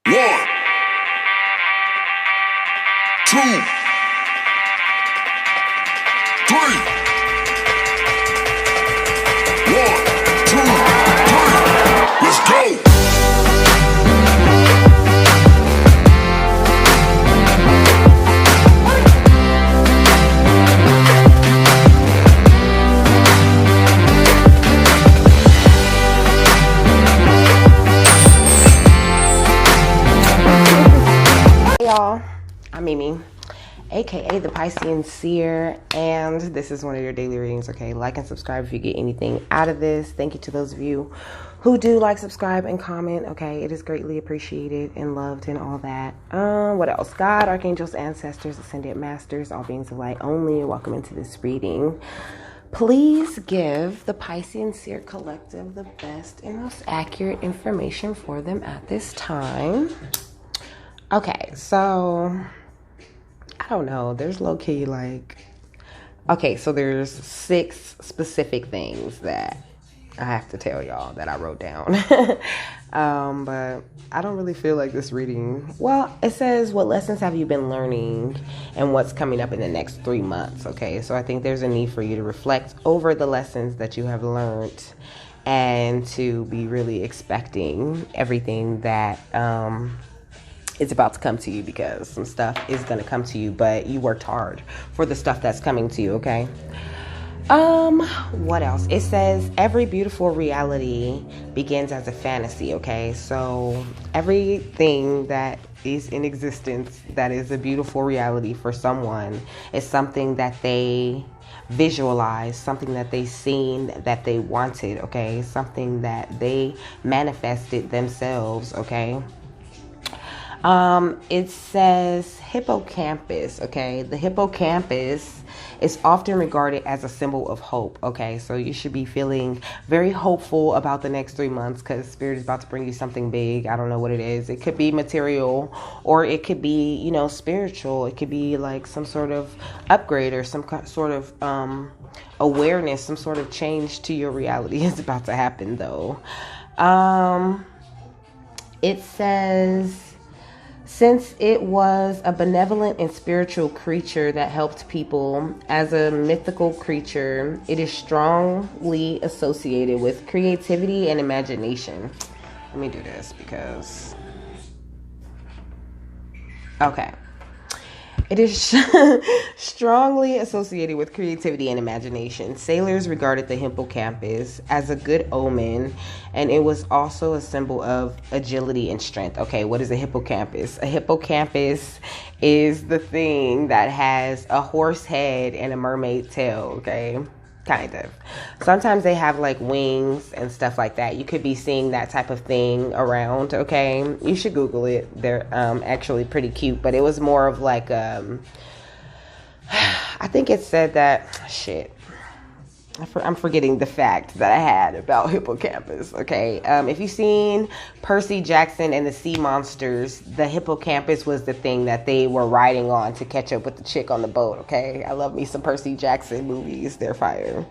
One, two, three. One, two, three. Let's go. Y'all, I'm Mimi, aka the Piscean Seer, and this is one of your daily readings. Okay, like and subscribe if you get anything out of this. Thank you to those of you who do like, subscribe, and comment. Okay, it is greatly appreciated and loved and all that. What else? God, archangels, ancestors, ascended masters, all beings of light only, welcome into this reading. Please give the Piscean Seer Collective the best and most accurate information for them at this time. Okay, so I don't know. There's low-key so there's 6 specific things that I have to tell y'all that I wrote down. But I don't really feel like this reading. Well, it says, what lessons have you been learning and what's coming up in the next 3 months? Okay, so I think there's a need for you to reflect over the lessons that you have learned and to be really expecting everything that it's about to come to you, because some stuff is going to come to you, but you worked hard for the stuff that's coming to you, okay? What else? It says every beautiful reality begins as a fantasy, okay? So everything that is in existence that is a beautiful reality for someone is something that they visualized, something that they seen, that they wanted, okay? Something that they manifested themselves, okay? It says hippocampus, okay? The hippocampus is often regarded as a symbol of hope, okay? So you should be feeling very hopeful about the next 3 months, because Spirit is about to bring you something big. I don't know what it is. It could be material, or it could be, spiritual. It could be like some sort of upgrade or some sort of awareness, some sort of change to your reality is about to happen, though. It says, since it was a benevolent and spiritual creature that helped people as a mythical creature, it is strongly associated with creativity and imagination. Let me do this because... Okay. It is strongly associated with creativity and imagination. Sailors regarded the hippocampus as a good omen, and it was also a symbol of agility and strength. Okay, what is a hippocampus? A hippocampus is the thing that has a horse head and a mermaid tail, okay? Kind of. Sometimes they have like wings and stuff like that. You could be seeing that type of thing around, okay? You should Google it. They're actually pretty cute, but it was more of like I think it said that I'm forgetting the fact that I had about hippocampus, okay? If you've seen Percy Jackson and the Sea Monsters, the hippocampus was the thing that they were riding on to catch up with the chick on the boat, okay? I love me some Percy Jackson movies. They're fire.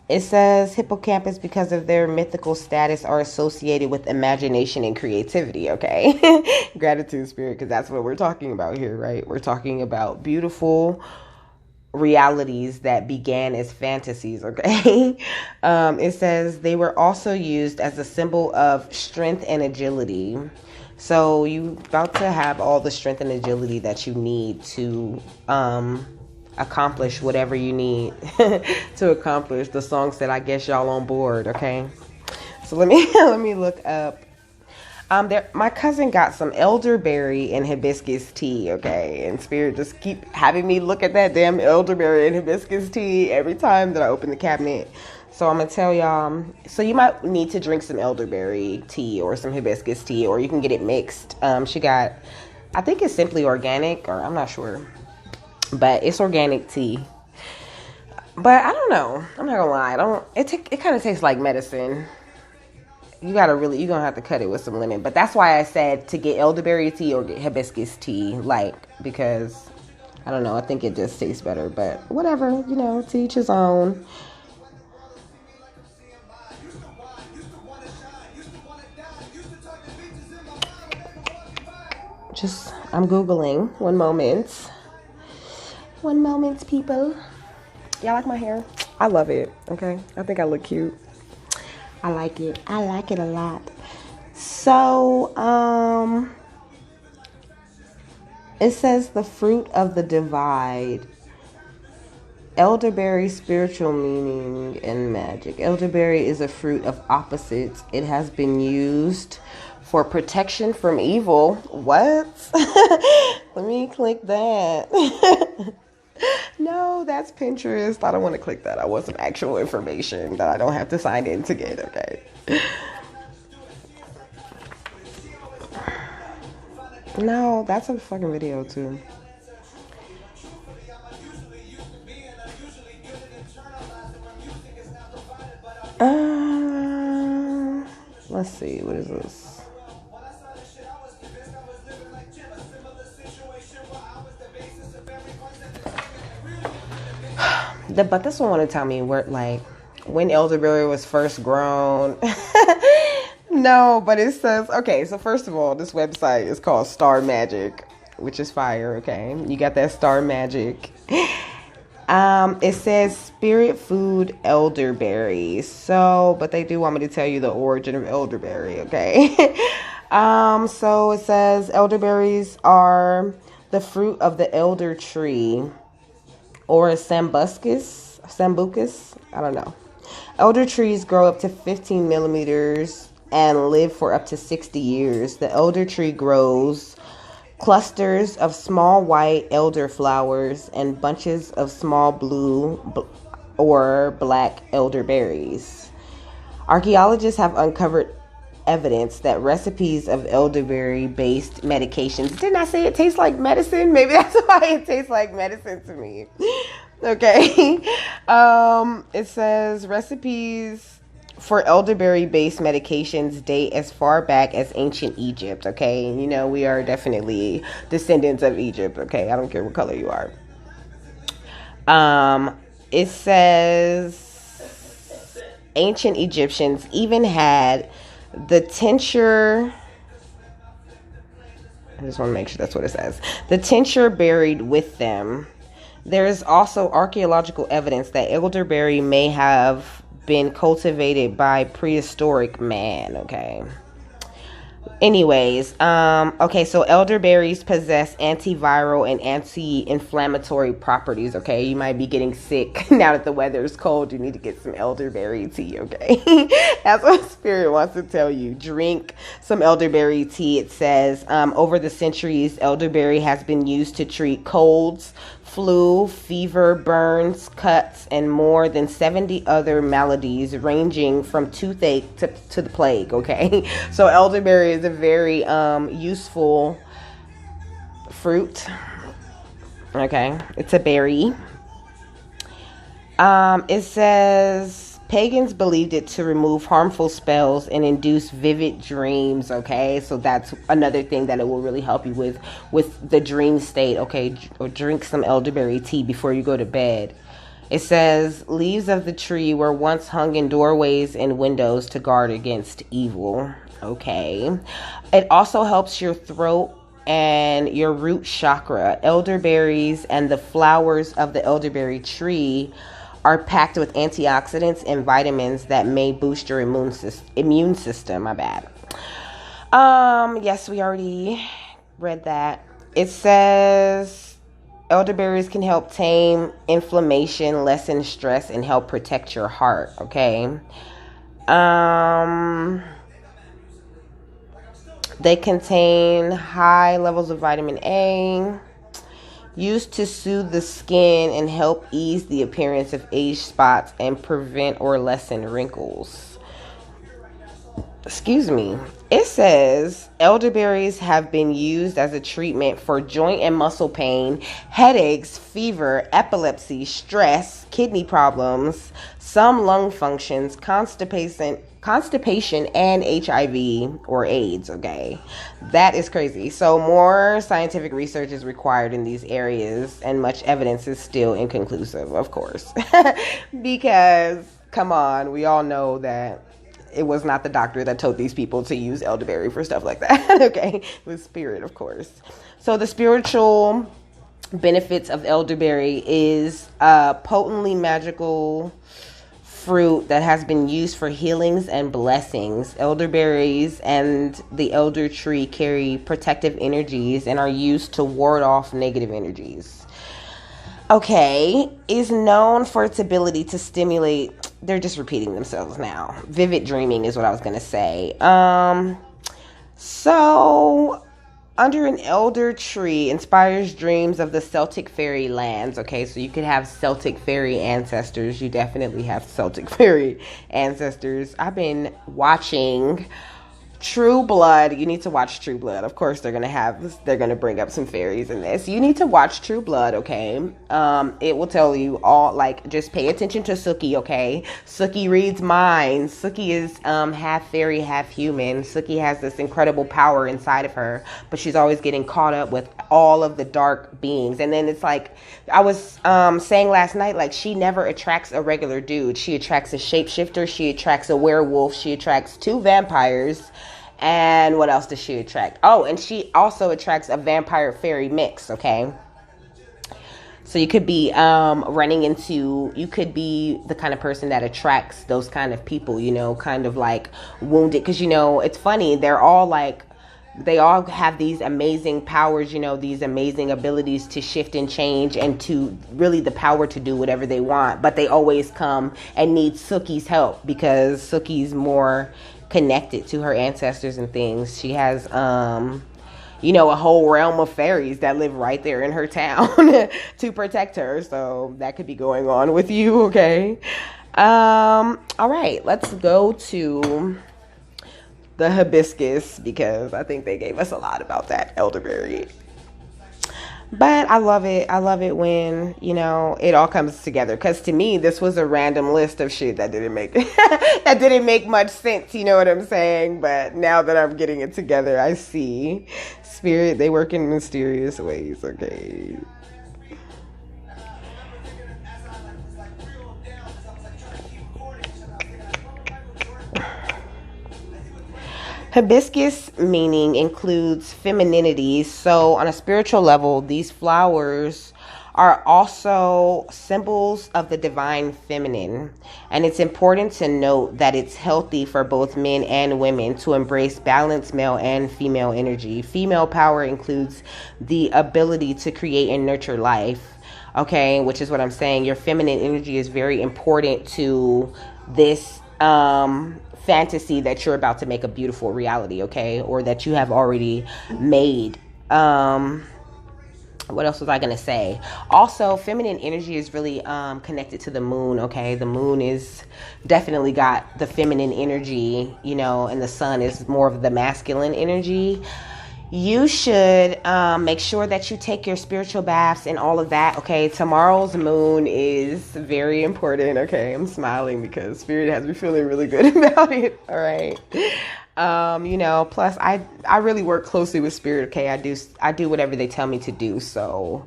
It says hippocampus, because of their mythical status, are associated with imagination and creativity, okay? Gratitude, Spirit, because that's what we're talking about here, right? We're talking about beautiful realities that began as fantasies, okay? It says they were also used as a symbol of strength and agility. So you about to have all the strength and agility that you need to accomplish whatever you need to accomplish. The song said, I guess y'all on board, okay? So let me look up. My cousin got some elderberry and hibiscus tea, okay? And Spirit just keep having me look at that damn elderberry and hibiscus tea every time that I open the cabinet. So I'm going to tell y'all. So you might need to drink some elderberry tea or some hibiscus tea, or you can get it mixed. She got, I think it's Simply Organic, or I'm not sure. But it's organic tea. But I don't know. I'm not going to lie. It kind of tastes like medicine. You're gonna have to cut it with some lemon. But that's why I said to get elderberry tea or get hibiscus tea, because I don't know, I think it just tastes better. But whatever, to each his own. I'm Googling. One moment. One moment, people. Y'all like my hair? I love it, okay? I think I look cute. I like it. I like it a lot. So, it says the fruit of the divide. Elderberry, spiritual meaning and magic. Elderberry is a fruit of opposites. It has been used for protection from evil. What? Let me click that. No, that's Pinterest. I don't want to click that. I want some actual information that I don't have to sign in to get, okay? No, that's a fucking video too. Let's see, what is this? But this one want to tell me where, like, when elderberry was first grown. No, but it says, okay, so first of all, this website is called Star Magic, which is fire, okay? You got that Star Magic. It says spirit food elderberry. So, but they do want me to tell you the origin of elderberry, okay? So it says elderberries are the fruit of the elder tree, or sambucus, I don't know. Elder trees grow up to 15 millimeters and live for up to 60 years. The elder tree grows clusters of small white elder flowers and bunches of small blue or black elderberries. Archaeologists have uncovered evidence that recipes of elderberry-based medications. Didn't I say it tastes like medicine? Maybe that's why it tastes like medicine to me. Okay. It says recipes for elderberry-based medications date as far back as ancient Egypt. Okay, you know, we are definitely descendants of Egypt. Okay, I don't care what color you are. It says ancient Egyptians even had the tincture. I just want to make sure that's what it says. The tincture buried with them. There is also archaeological evidence that elderberry may have been cultivated by prehistoric man. Okay. Anyways, okay, so elderberries possess antiviral and anti-inflammatory properties, okay? You might be getting sick now that the weather is cold. You need to get some elderberry tea, okay? That's what Spirit wants to tell you. Drink some elderberry tea. It says, over the centuries, elderberry has been used to treat colds, flu, fever, burns, cuts, and more than 70 other maladies ranging from toothache to the plague, okay? So elderberry is a very useful fruit, okay? It's a berry. It says pagans believed it to remove harmful spells and induce vivid dreams, okay? So that's another thing that it will really help you with the dream state, okay? Or drink some elderberry tea before you go to bed. It says leaves of the tree were once hung in doorways and windows to guard against evil, okay? It also helps your throat and your root chakra. Elderberries and the flowers of the elderberry tree are packed with antioxidants and vitamins that may boost your immune system. My bad. Yes, we already read that. It says elderberries can help tame inflammation, lessen stress, and help protect your heart. Okay. They contain high levels of vitamin A, used to soothe the skin and help ease the appearance of age spots and prevent or lessen wrinkles. Excuse me. It says elderberries have been used as a treatment for joint and muscle pain, headaches, fever, epilepsy, stress, kidney problems, some lung functions, constipation, and HIV or AIDS, okay? That is crazy. So more scientific research is required in these areas, and much evidence is still inconclusive, of course. Because, come on, we all know that it was not the doctor that told these people to use elderberry for stuff like that. Okay, it was spirit, of course. So the spiritual benefits of elderberry is potently magical fruit that has been used for healings and blessings. Elderberries and the elder tree carry protective energies and are used to ward off negative energies. Okay, is known for its ability to stimulate, they're just repeating themselves now. Vivid dreaming is what I was going to say. So under an elder tree inspires dreams of the Celtic fairy lands. Okay, so you could have Celtic fairy ancestors. You definitely have Celtic fairy ancestors. I've been watching True Blood. You need to watch True Blood. Of course, they're gonna bring up some fairies in this. You need to watch True Blood, okay? It will tell you all, like, just pay attention to Sookie, okay? Sookie reads minds. Sookie is half fairy, half human. Sookie has this incredible power inside of her, but she's always getting caught up with all of the dark beings. And then it's like I was saying last night, like, she never attracts a regular dude. She attracts a shapeshifter. She attracts a werewolf. She attracts 2 vampires. And what else does she attract? Oh, and she also attracts a vampire fairy mix, okay? So you could be you could be the kind of person that attracts those kind of people, you know, kind of like wounded. Because, you know, it's funny. They all have these amazing powers, you know, these amazing abilities to shift and change and to really the power to do whatever they want. But they always come and need Sookie's help because Sookie's more connected to her ancestors and things. She has you know, a whole realm of fairies that live right there in her town to protect her. So that could be going on with you, okay? All right, let's go to the hibiscus because I think they gave us a lot about that elderberry. But I love it. I love it when, you know, it all comes together. Because to me, this was a random list of shit that didn't make much sense. You know what I'm saying? But now that I'm getting it together, I see spirit. They work in mysterious ways. Okay. Hibiscus meaning includes femininity. So on a spiritual level, these flowers are also symbols of the divine feminine. And it's important to note that it's healthy for both men and women to embrace balanced male and female energy. Female power includes the ability to create and nurture life. Okay, which is what I'm saying. Your feminine energy is very important to this fantasy that you're about to make a beautiful reality, okay? Or that you have already made. What else was I going to say? Also, feminine energy is really connected to the moon, okay? The moon is definitely got the feminine energy, you know, and the sun is more of the masculine energy. You should make sure that you take your spiritual baths and all of that, okay? Tomorrow's moon is very important, okay? I'm smiling because Spirit has me feeling really good about it, all right? You know, plus I really work closely with Spirit, okay? I do whatever they tell me to do, so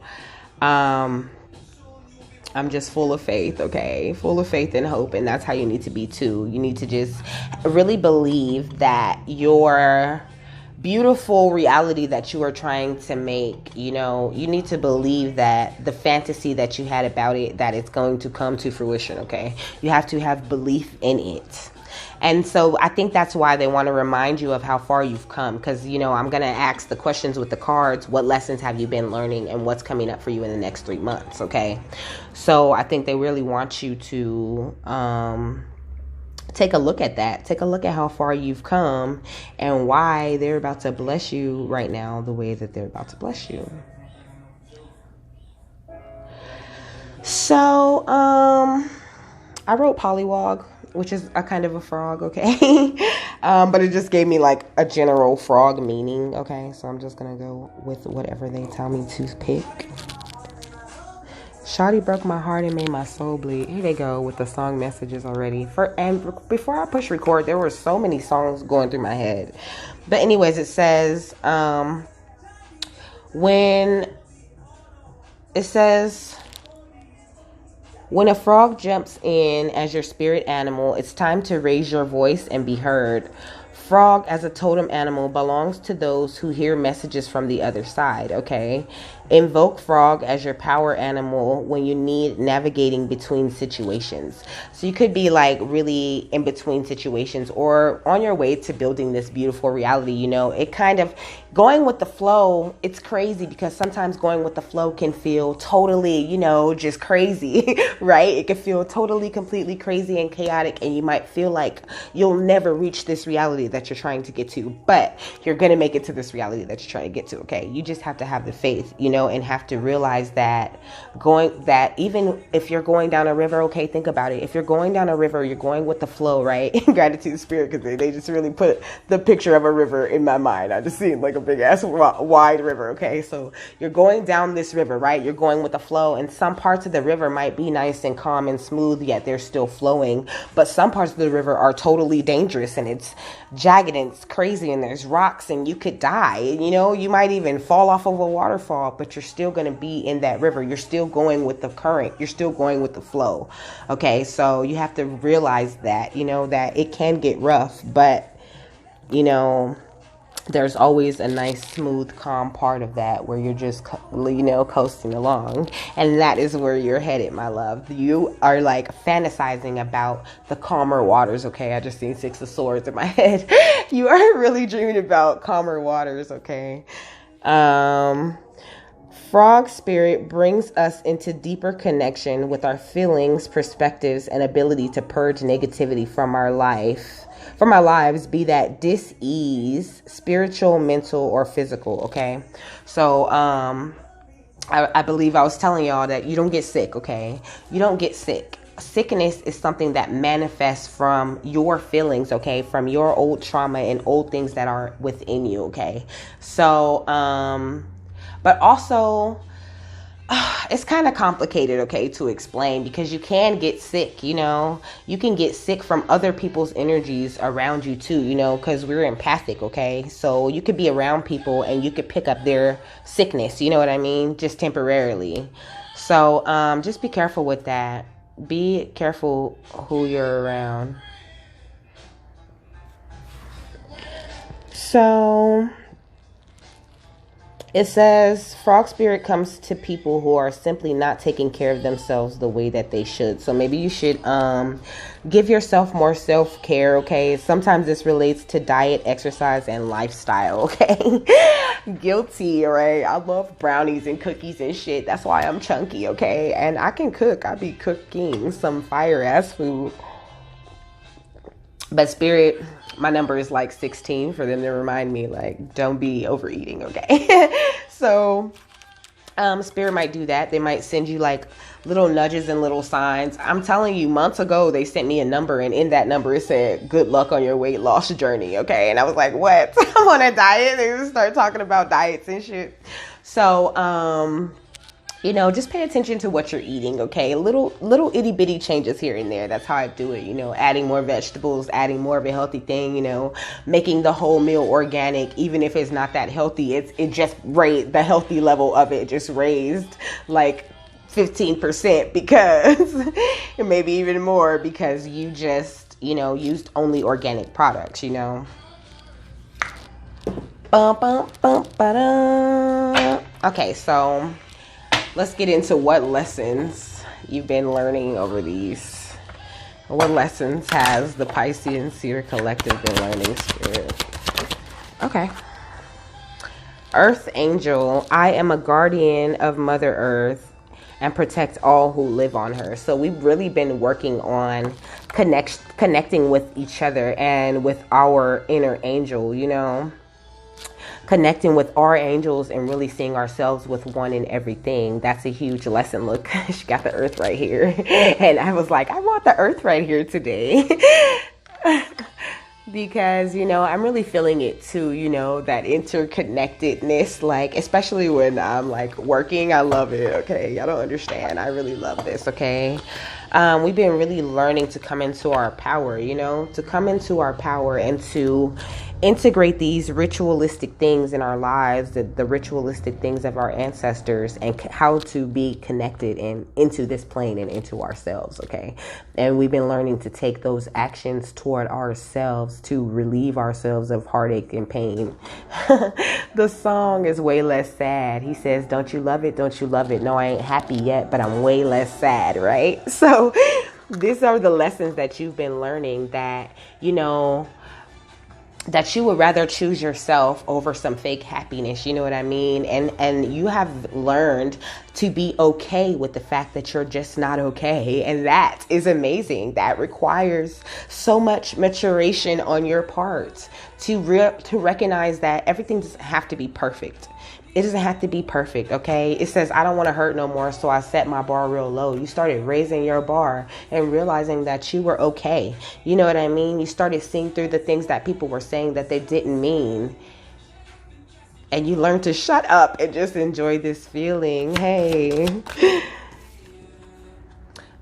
I'm just full of faith, okay? Full of faith and hope, and that's how you need to be too. You need to just really believe that your beautiful reality that you are trying to make, you know, you need to believe that the fantasy that you had about it, that it's going to come to fruition, okay? You have to have belief in it. And so I think that's why they want to remind you of how far you've come. Because, you know, I'm going to ask the questions with the cards. What lessons have you been learning and what's coming up for you in the next 3 months, okay? So I think they really want you to take a look at that. Take a look at how far you've come and why they're about to bless you right now the way that they're about to bless you. So, I wrote Pollywog, which is a kind of a frog, okay? But it just gave me like a general frog meaning, okay? So I'm just gonna go with whatever they tell me to pick. Shawty broke my heart and made my soul bleed. Here they go with the song messages already. And before I push record, there were so many songs going through my head. But anyways, it says, When a frog jumps in as your spirit animal, it's time to raise your voice and be heard. Frog as a totem animal belongs to those who hear messages from the other side, okay? Invoke frog as your power animal when you need navigating between situations. So you could be like really in between situations or on your way to building this beautiful reality, you know. It kind of going with the flow, it's crazy because sometimes going with the flow can feel totally, you know, just crazy, right? It can feel totally, completely crazy and chaotic, and you might feel like you'll never reach this reality that you're trying to get to, but you're going to make it to this reality that you're trying to get to, okay? You just have to have the faith, you know, and have to realize that even if you're going down a river, okay, think about it. If you're going down a river, you're going with the flow, right? Gratitude Spirit, because they just really put the picture of a river in my mind. I just seen like a big ass wide river, okay? So you're going down this river, right? You're going with the flow, and some parts of the river might be nice and calm and smooth, yet they're still flowing. But some parts of the river are totally dangerous, and it's jagged and it's crazy, and there's rocks, and you could die. You know, you might even fall off of a waterfall, but you're still going to be in that river. You're still going with the current. You're still going with the flow. Okay, so you have to realize that, you know, that it can get rough, but, you know, there's always a nice, smooth, calm part of that where you're just, you know, coasting along. And that is where you're headed, my love. You are like fantasizing about the calmer waters, okay? I just seen Six of Swords in my head. You are really dreaming about calmer waters, okay? Frog spirit brings us into deeper connection with our feelings, perspectives, and ability to purge negativity from our lives, be that dis-ease, spiritual, mental, or physical, okay? So, I believe I was telling y'all that you don't get sick, okay? You don't get sick. Sickness is something that manifests from your feelings, okay? From your old trauma and old things that are within you, okay? So, but also, it's kind of complicated, okay, to explain, because you can get sick, you know. You can get sick from other people's energies around you too, you know, because we're empathic, okay? So you could be around people and you could pick up their sickness, you know what I mean? Just temporarily. So just be careful with that. Be careful who you're around. So it says, frog spirit comes to people who are simply not taking care of themselves the way that they should. So maybe you should give yourself more self-care, okay? Sometimes this relates to diet, exercise, and lifestyle, okay? Guilty, all right? I love brownies and cookies and shit. That's why I'm chunky, okay? And I can cook. I be cooking some fire-ass food. But spirit, my number is like 16 for them to remind me, like, don't be overeating, okay? So, spirit might do that. They might send you like little nudges and little signs. I'm telling you, months ago, they sent me a number, and in that number, it said, good luck on your weight loss journey, okay? And I was like, what? I'm on a diet? They just start talking about diets and shit. So, you know, just pay attention to what you're eating, okay? Little itty bitty changes here and there. That's how I do it, you know, adding more vegetables, adding more of a healthy thing, you know, making the whole meal organic, even if it's not that healthy. It just raised the healthy level of it, just raised like 15% because, and maybe even more because you just, you know, used only organic products, you know. Okay, so let's get into what lessons you've been learning over these. What lessons has the Piscean Seer Collective been learning, Spirit? Okay. Earth Angel, I am a guardian of Mother Earth and protect all who live on her. So we've really been working on connecting with each other and with our inner angel, you know. Connecting with our angels and really seeing ourselves with one in everything. That's a huge lesson. Look, she got the earth right here. And I was like, I want the earth right here today. Because, you know, I'm really feeling it too, you know, that interconnectedness, like, especially when I'm like working. I love it, okay? Y'all don't understand. I really love this, okay? We've been really learning to come into our power, you know, to come into our power and to integrate these ritualistic things in our lives, the ritualistic things of our ancestors, and how to be connected and into this plane and into ourselves, okay? And we've been learning to take those actions toward ourselves to relieve ourselves of heartache and pain. The song is way less sad. He says, don't you love it? Don't you love it? No, I ain't happy yet, but I'm way less sad, right? So these are the lessons that you've been learning, that, you know, that you would rather choose yourself over some fake happiness, you know what I mean? And you have learned to be okay with the fact that you're just not okay. And that is amazing. That requires so much maturation on your part to recognize that everything doesn't have to be perfect. It doesn't have to be perfect, okay? It says, I don't want to hurt no more, so I set my bar real low. You started raising your bar and realizing that you were okay. You know what I mean? You started seeing through the things that people were saying that they didn't mean. And you learned to shut up and just enjoy this feeling. Hey.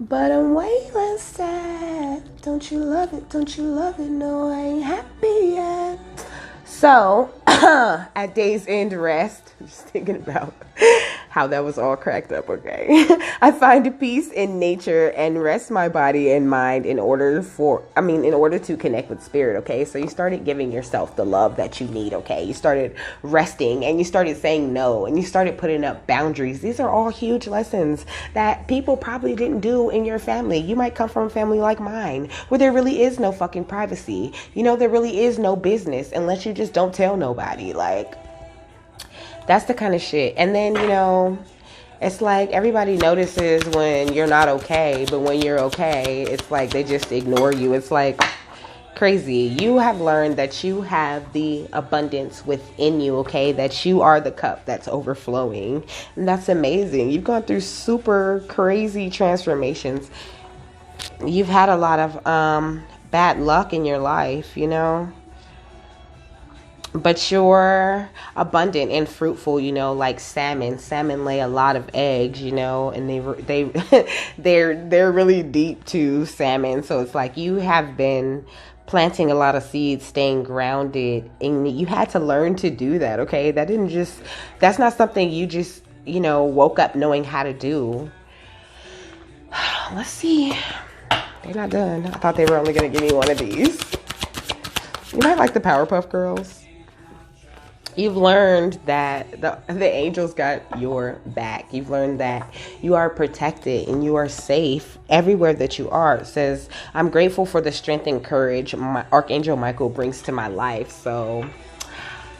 But I'm way less sad. Don't you love it? Don't you love it? No, I ain't happy yet. So, at day's end rest, I'm just thinking about how that was all cracked up, okay? I find a peace in nature and rest my body and mind in order to connect with spirit, okay? So you started giving yourself the love that you need, okay? You started resting and you started saying no and you started putting up boundaries. These are all huge lessons that people probably didn't do in your family. You might come from a family like mine where there really is no fucking privacy. You know, there really is no business unless you just don't tell nobody. Like, that's the kind of shit. And then, you know, it's like everybody notices when you're not okay, but when you're okay, it's like they just ignore you. It's like crazy. You have learned that you have the abundance within you, okay? That you are the cup that's overflowing. And that's amazing. You've gone through super crazy transformations. You've had a lot of bad luck in your life, you know? But you're abundant and fruitful, you know, like salmon. Salmon lay a lot of eggs, you know, and they're really deep too, salmon. So it's like you have been planting a lot of seeds, staying grounded, and you had to learn to do that, okay? That's not something you just, you know, woke up knowing how to do. Let's see. They're not done. I thought they were only going to give me one of these. You might like the Powerpuff Girls. You've learned that the angels got your back. You've learned that you are protected and you are safe everywhere that you are. It says, I'm grateful for the strength and courage my Archangel Michael brings to my life. So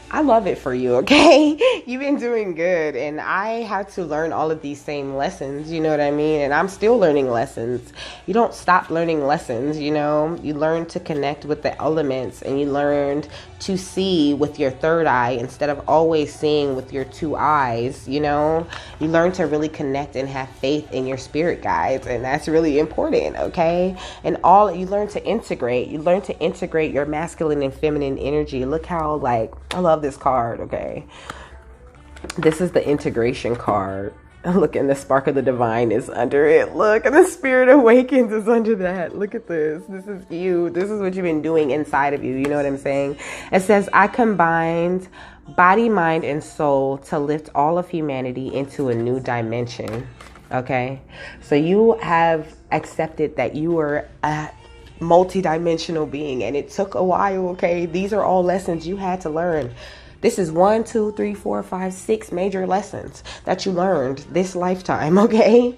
I love it for you, okay? You've been doing good. And I had to learn all of these same lessons, you know what I mean? And I'm still learning lessons. You don't stop learning lessons, you know? You learn to connect with the elements, and you learned to see with your third eye instead of always seeing with your two eyes, you know? You learn to really connect and have faith in your spirit guides, and that's really important, okay? And you learn to integrate. You learn to integrate your masculine and feminine energy. Look how, like, I love this card, okay? This is the integration card. Look, and the spark of the divine is under it. Look, and the spirit awakens is under that. Look at this. This is you. This is what you've been doing inside of you. You know what I'm saying? It says, I combined body, mind, and soul to lift all of humanity into a new dimension. Okay? So you have accepted that you were a multi-dimensional being, and it took a while, okay? These are all lessons you had to learn. This is 1, 2, 3, 4, 5, 6 major lessons that you learned this lifetime, okay?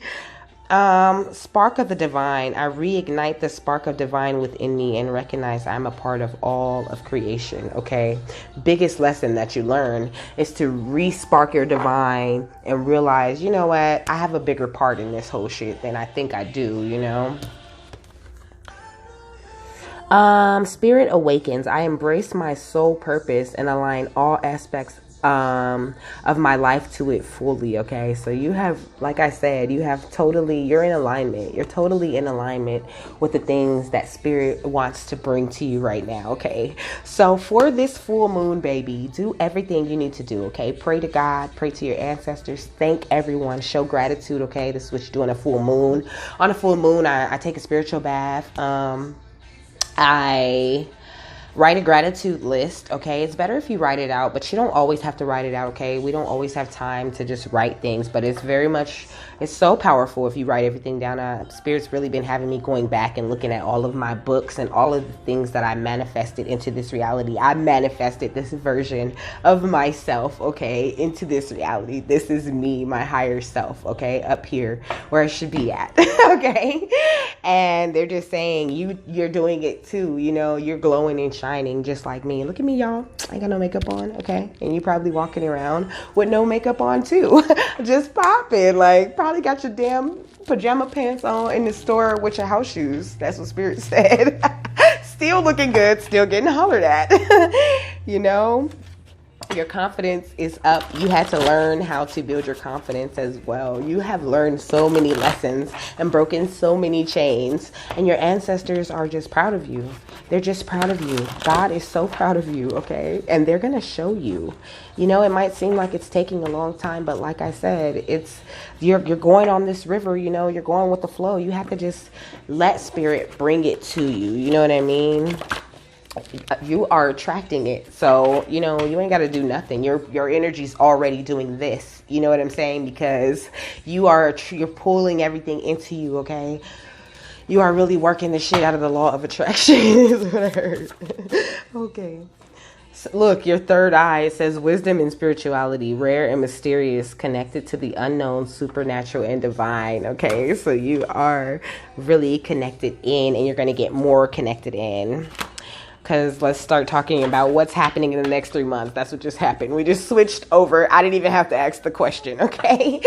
Spark of the divine. I reignite the spark of divine within me and recognize I'm a part of all of creation, okay? Biggest lesson that you learn is to re-spark your divine and realize, you know what? I have a bigger part in this whole shit than I think I do, you know? Spirit awakens. I embrace my soul purpose and align all aspects of my life to it fully. Okay, so you have, like I said, you're in alignment. You're totally in alignment with the things that spirit wants to bring to you right now. Okay, so for this full moon, baby, do everything you need to do. Okay, pray to God, pray to your ancestors, thank everyone, show gratitude. Okay, this is what you do on a full moon. On a full moon, I take a spiritual bath. I Write a gratitude list, okay? It's better if you write it out, but you don't always have to write it out, okay? We don't always have time to just write things, but it's so powerful if you write everything down. Spirit's really been having me going back and looking at all of my books and all of the things that I manifested into this reality. I manifested this version of myself, okay, into this reality. This is me, my higher self, okay, up here where I should be at, okay? And they're just saying, you're doing it too, you know, you're glowing and shining just like me. Look at me, y'all. I ain't got no makeup on, okay? And you probably walking around with no makeup on too. Just popping, like probably got your damn pajama pants on in the store with your house shoes. That's what Spirit said. Still looking good, still getting hollered at. You know? Your confidence is up. You had to learn how to build your confidence as well. You have learned so many lessons and broken so many chains, and your ancestors are just proud of you. They're just proud of you. God is so proud of you, okay? And they're going to show you. You know, it might seem like it's taking a long time, but like I said, you're going on this river, you know, you're going with the flow. You have to just let Spirit bring it to you. You know what I mean? You are attracting it. So, you know, you ain't got to do nothing. Your energy's already doing this. You know what I'm saying? Because you're pulling everything into you, okay? You are really working the shit out of the law of attraction is what I heard. Okay. So look, your third eye, it says wisdom and spirituality, rare and mysterious, connected to the unknown, supernatural, and divine. Okay, so you are really connected in, and you're going to get more connected in. Because let's start talking about what's happening in the next 3 months. That's what just happened. We just switched over. I didn't even have to ask the question, okay?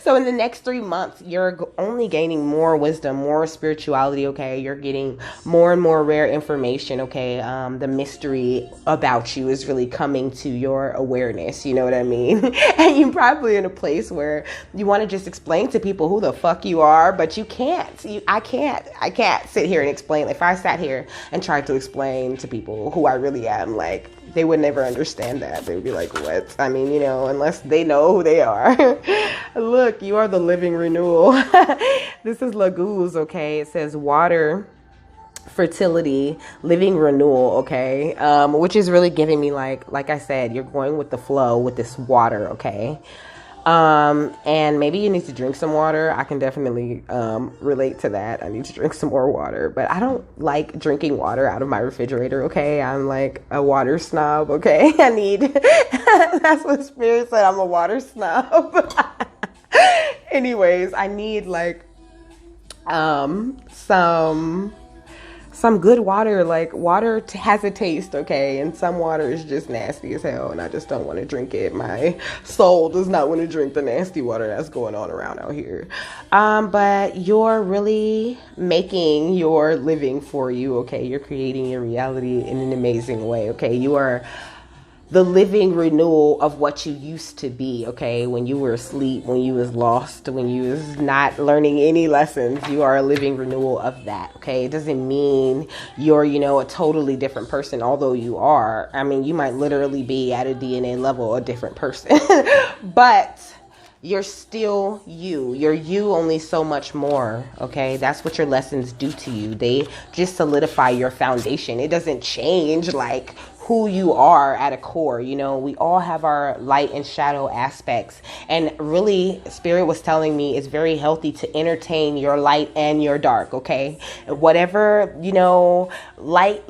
So in the next 3 months, you're only gaining more wisdom, more spirituality, okay? You're getting more and more rare information, okay? The mystery about you is really coming to your awareness, you know what I mean? And you're probably in a place where you want to just explain to people who the fuck you are, but you can't. I can't sit here and explain. If I sat here and tried to explain to people who I really am, like, they would never understand that. They would be like, what? I mean, you know, unless they know who they are. Look, you are the living renewal. This is Laguz, okay? It says water, fertility, living renewal, okay? Which is really giving me like I said, you're going with the flow with this water, okay? And maybe you need to drink some water. I can definitely relate to that. I need to drink some more water, but I don't like drinking water out of my refrigerator, okay? I'm like a water snob, okay? That's what Spirit said, I'm a water snob. Anyways, I need like some good water. Like, water has a taste, okay? And some water is just nasty as hell, and I just don't want to drink it. My soul does not want to drink the nasty water that's going on around out here. But you're really making your living for you, okay? You're creating your reality in an amazing way, okay? You are the living renewal of what you used to be, okay? When you were asleep, when you was lost, when you was not learning any lessons, you are a living renewal of that, okay? It doesn't mean you're, you know, a totally different person, although you are. I mean, you might literally be at a DNA level a different person, but you're still you. You're you, only so much more, okay? That's what your lessons do to you. They just solidify your foundation. It doesn't change, like, who you are at a core. You know, we all have our light and shadow aspects, and really, Spirit was telling me it's very healthy to entertain your light and your dark, okay? Whatever, you know, light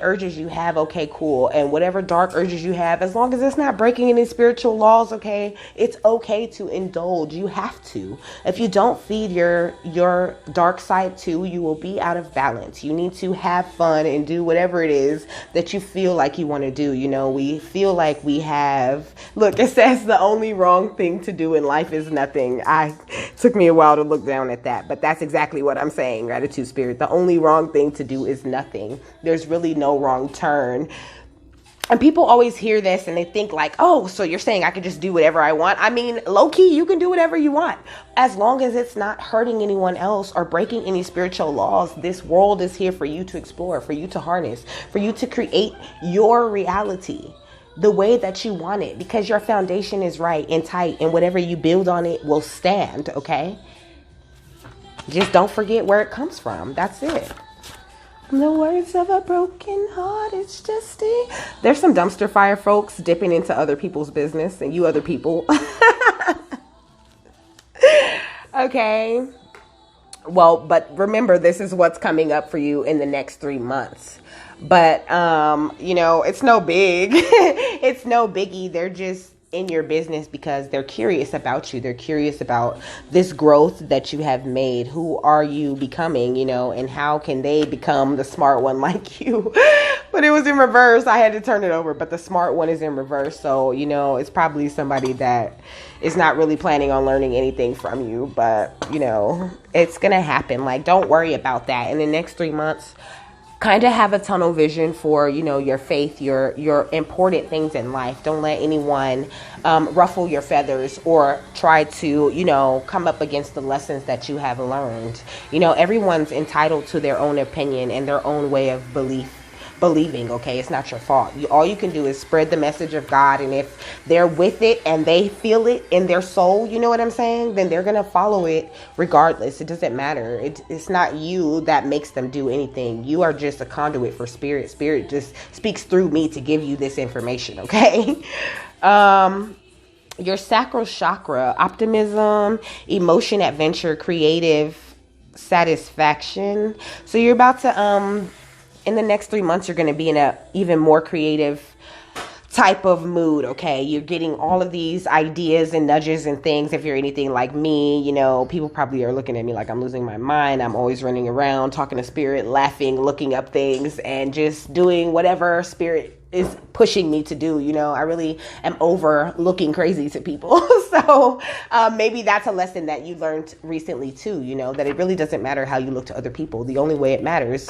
urges you have, okay, cool. And whatever dark urges you have, as long as it's not breaking any spiritual laws, okay, it's okay to indulge. You have to. If you don't feed your dark side too, you will be out of balance. You need to have fun and do whatever it is that you feel like you want to do. You know, we feel like we have, look, it says the only wrong thing to do in life is nothing. Took me a while to look down at that, but that's exactly what I'm saying. Gratitude, Spirit. The only wrong thing to do is nothing. There's really no wrong turn. And people always hear this and they think like, oh, so you're saying I can just do whatever I want? I mean, low key, you can do whatever you want. As long as it's not hurting anyone else or breaking any spiritual laws, this world is here for you to explore, for you to harness, for you to create your reality the way that you want it, because your foundation is right and tight, and whatever you build on it will stand, okay? Just don't forget where it comes from. That's it. The words of a broken heart, it's just There's some dumpster fire folks dipping into other people's business and you other people. Okay. Well, but remember, this is what's coming up for you in the next 3 months. But, it's no big, it's no biggie. They're just in your business because they're curious about you. They're curious about this growth that you have made. Who are you becoming, and how can they become the smart one like you? But it was in reverse. I had to turn it over, but the smart one is in reverse. So, it's probably somebody that is not really planning on learning anything from you, but, it's going to happen. Like, don't worry about that. In the next 3 months, kind of have a tunnel vision for, your faith, your important things in life. Don't let anyone ruffle your feathers or try to, come up against the lessons that you have learned. Everyone's entitled to their own opinion and their own way of believing. Okay, it's not your fault. All you can do is spread the message of God, and if they're with it and they feel it in their soul, you know what I'm saying, then they're gonna follow it regardless. It doesn't matter. It's not you that makes them do anything. You are just a conduit for spirit. Spirit just speaks through me to give you this information. Okay. Your sacral chakra, optimism, emotion, adventure, creative satisfaction. So you're about to in the next 3 months, you're going to be in a even more creative type of mood. Okay. You're getting all of these ideas and nudges and things. If you're anything like me, people probably are looking at me like I'm losing my mind. I'm always running around, talking to spirit, laughing, looking up things, and just doing whatever spirit is pushing me to do. I really am over looking crazy to people. So maybe that's a lesson that you learned recently too, that it really doesn't matter how you look to other people. The only way it matters,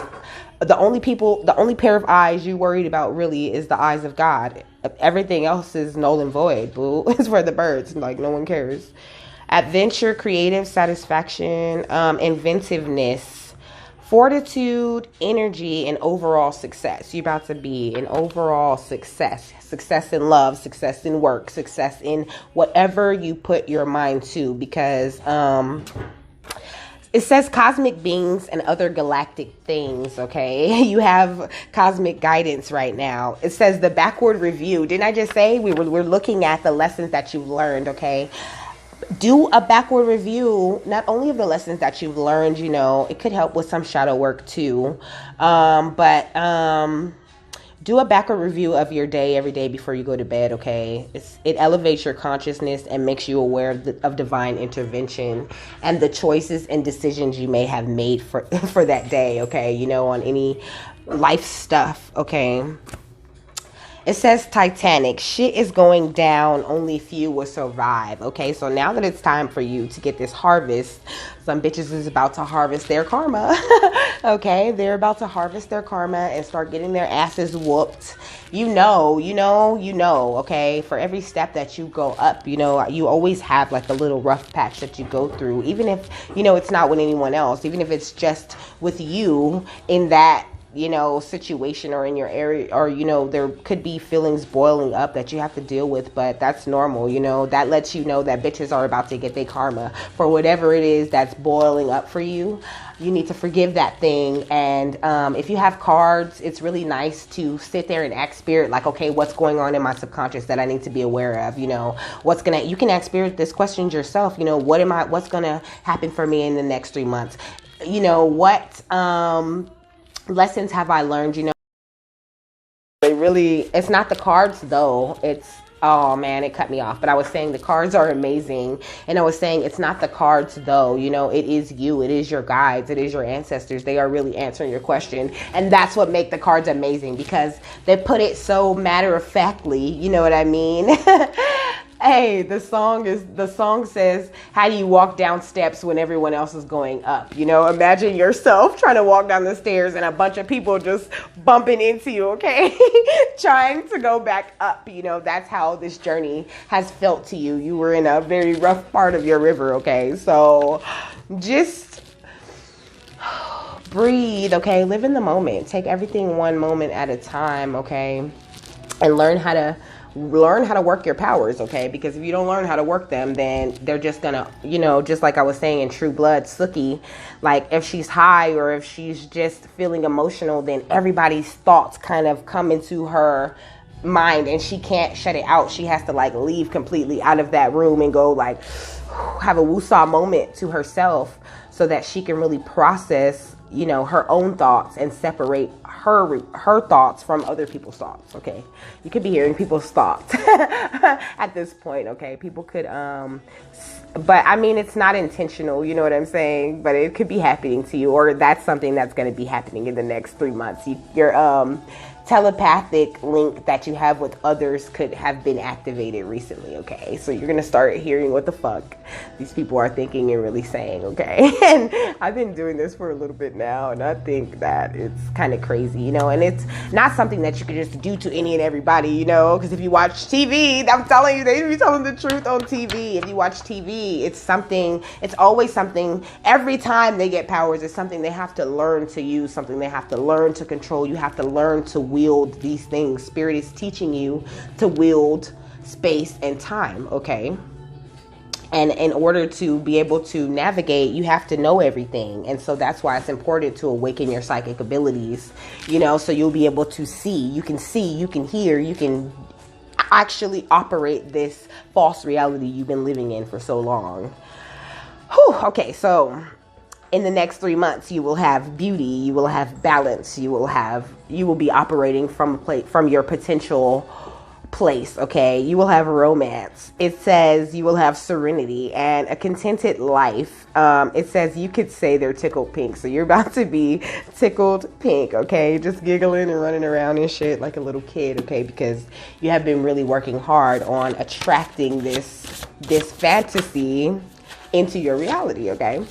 the only pair of eyes you worried about really is the eyes of God. Everything else is null and void, boo. It's for the birds. Like, no one cares. Adventure, creative satisfaction, inventiveness, fortitude, energy, and overall success. You're about to be an overall success. Success in love, success in work, success in whatever you put your mind to, because it says cosmic beings and other galactic things. Okay. You have cosmic guidance right now. It says the backward review. Didn't I just say we're looking at the lessons that you've learned? Okay. Do a backward review, not only of the lessons that you've learned, it could help with some shadow work too. But do a backward review of your day every day before you go to bed. Okay. It elevates your consciousness and makes you aware of divine intervention and the choices and decisions you may have made for that day. Okay. On any life stuff. Okay. It says Titanic, shit is going down, only few will survive. Okay, so now that it's time for you to get this harvest, some bitches is about to harvest their karma. Okay, they're about to harvest their karma and start getting their asses whooped. Okay, for every step that you go up, you always have like a little rough patch that you go through, even if, it's not with anyone else, even if it's just with you in that situation or in your area, or there could be feelings boiling up that you have to deal with, but that's normal. That lets you know that bitches are about to get their karma for whatever it is that's boiling up for you. You need to forgive that thing. And if you have cards, it's really nice to sit there and ask spirit, like, okay, what's going on in my subconscious that I need to be aware of? You can ask spirit this question yourself. What's gonna happen for me in the next 3 months? What lessons have I learned? It's not the cards though. Oh man, it cut me off. But I was saying the cards are amazing. And I was saying it's not the cards though. It is you. It is your guides. It is your ancestors. They are really answering your question. And that's what makes the cards amazing, because they put it so matter of factly. You know what I mean? Hey, the song says, how do you walk down steps when everyone else is going up? Imagine yourself trying to walk down the stairs and a bunch of people just bumping into you, okay? Trying to go back up. That's how this journey has felt to you. You were in a very rough part of your river, okay? So just breathe, okay? Live in the moment. Take everything one moment at a time, okay? and learn how to work your powers, okay? Because if you don't learn how to work them, then they're just gonna, just like I was saying in True Blood, Suki, like if she's high or if she's just feeling emotional, then everybody's thoughts kind of come into her mind and she can't shut it out. She has to like leave completely out of that room and go like have a woosah moment to herself so that she can really process, her own thoughts and separate her thoughts from other people's thoughts. Okay, you could be hearing people's thoughts at this point. Okay, people could but I mean, it's not intentional, you know what I'm saying, but it could be happening to you, or that's something that's going to be happening in the next 3 months. Your telepathic link that you have with others could have been activated recently, okay? So you're gonna start hearing what the fuck these people are thinking and really saying, okay? And I've been doing this for a little bit now, and I think that it's kind of crazy, and it's not something that you can just do to any and everybody, because if you watch TV, I'm telling you, they be telling the truth on TV. If you watch TV, it's always something, every time they get powers, it's something they have to learn to use, something they have to learn to control. You have to learn to wield these things. Spirit is teaching you to wield space and time, okay? And in order to be able to navigate, you have to know everything. And so that's why it's important to awaken your psychic abilities, so you'll be able to see, you can hear, you can actually operate this false reality you've been living in for so long. Whew, okay, so in the next 3 months, you will have beauty, you will have balance, you will be operating from your potential place, okay? You will have romance. It says you will have serenity and a contented life. It says you could say they're tickled pink, so you're about to be tickled pink, okay? Just giggling and running around and shit like a little kid, okay? Because you have been really working hard on attracting this fantasy into your reality, okay?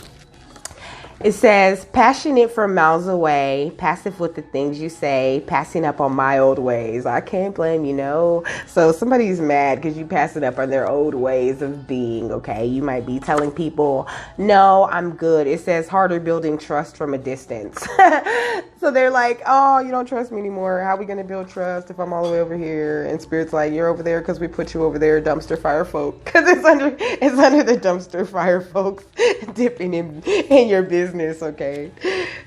It says, passionate from miles away, passive with the things you say, passing up on my old ways. I can't blame you, no. So somebody's mad because you passing up on their old ways of being, okay? You might be telling people, no, I'm good. It says harder building trust from a distance. So they're like, oh, you don't trust me anymore. How are we going to build trust if I'm all the way over here? And Spirit's like, you're over there because we put you over there, dumpster fire folk. Because it's under the dumpster fire folks dipping in your business, okay?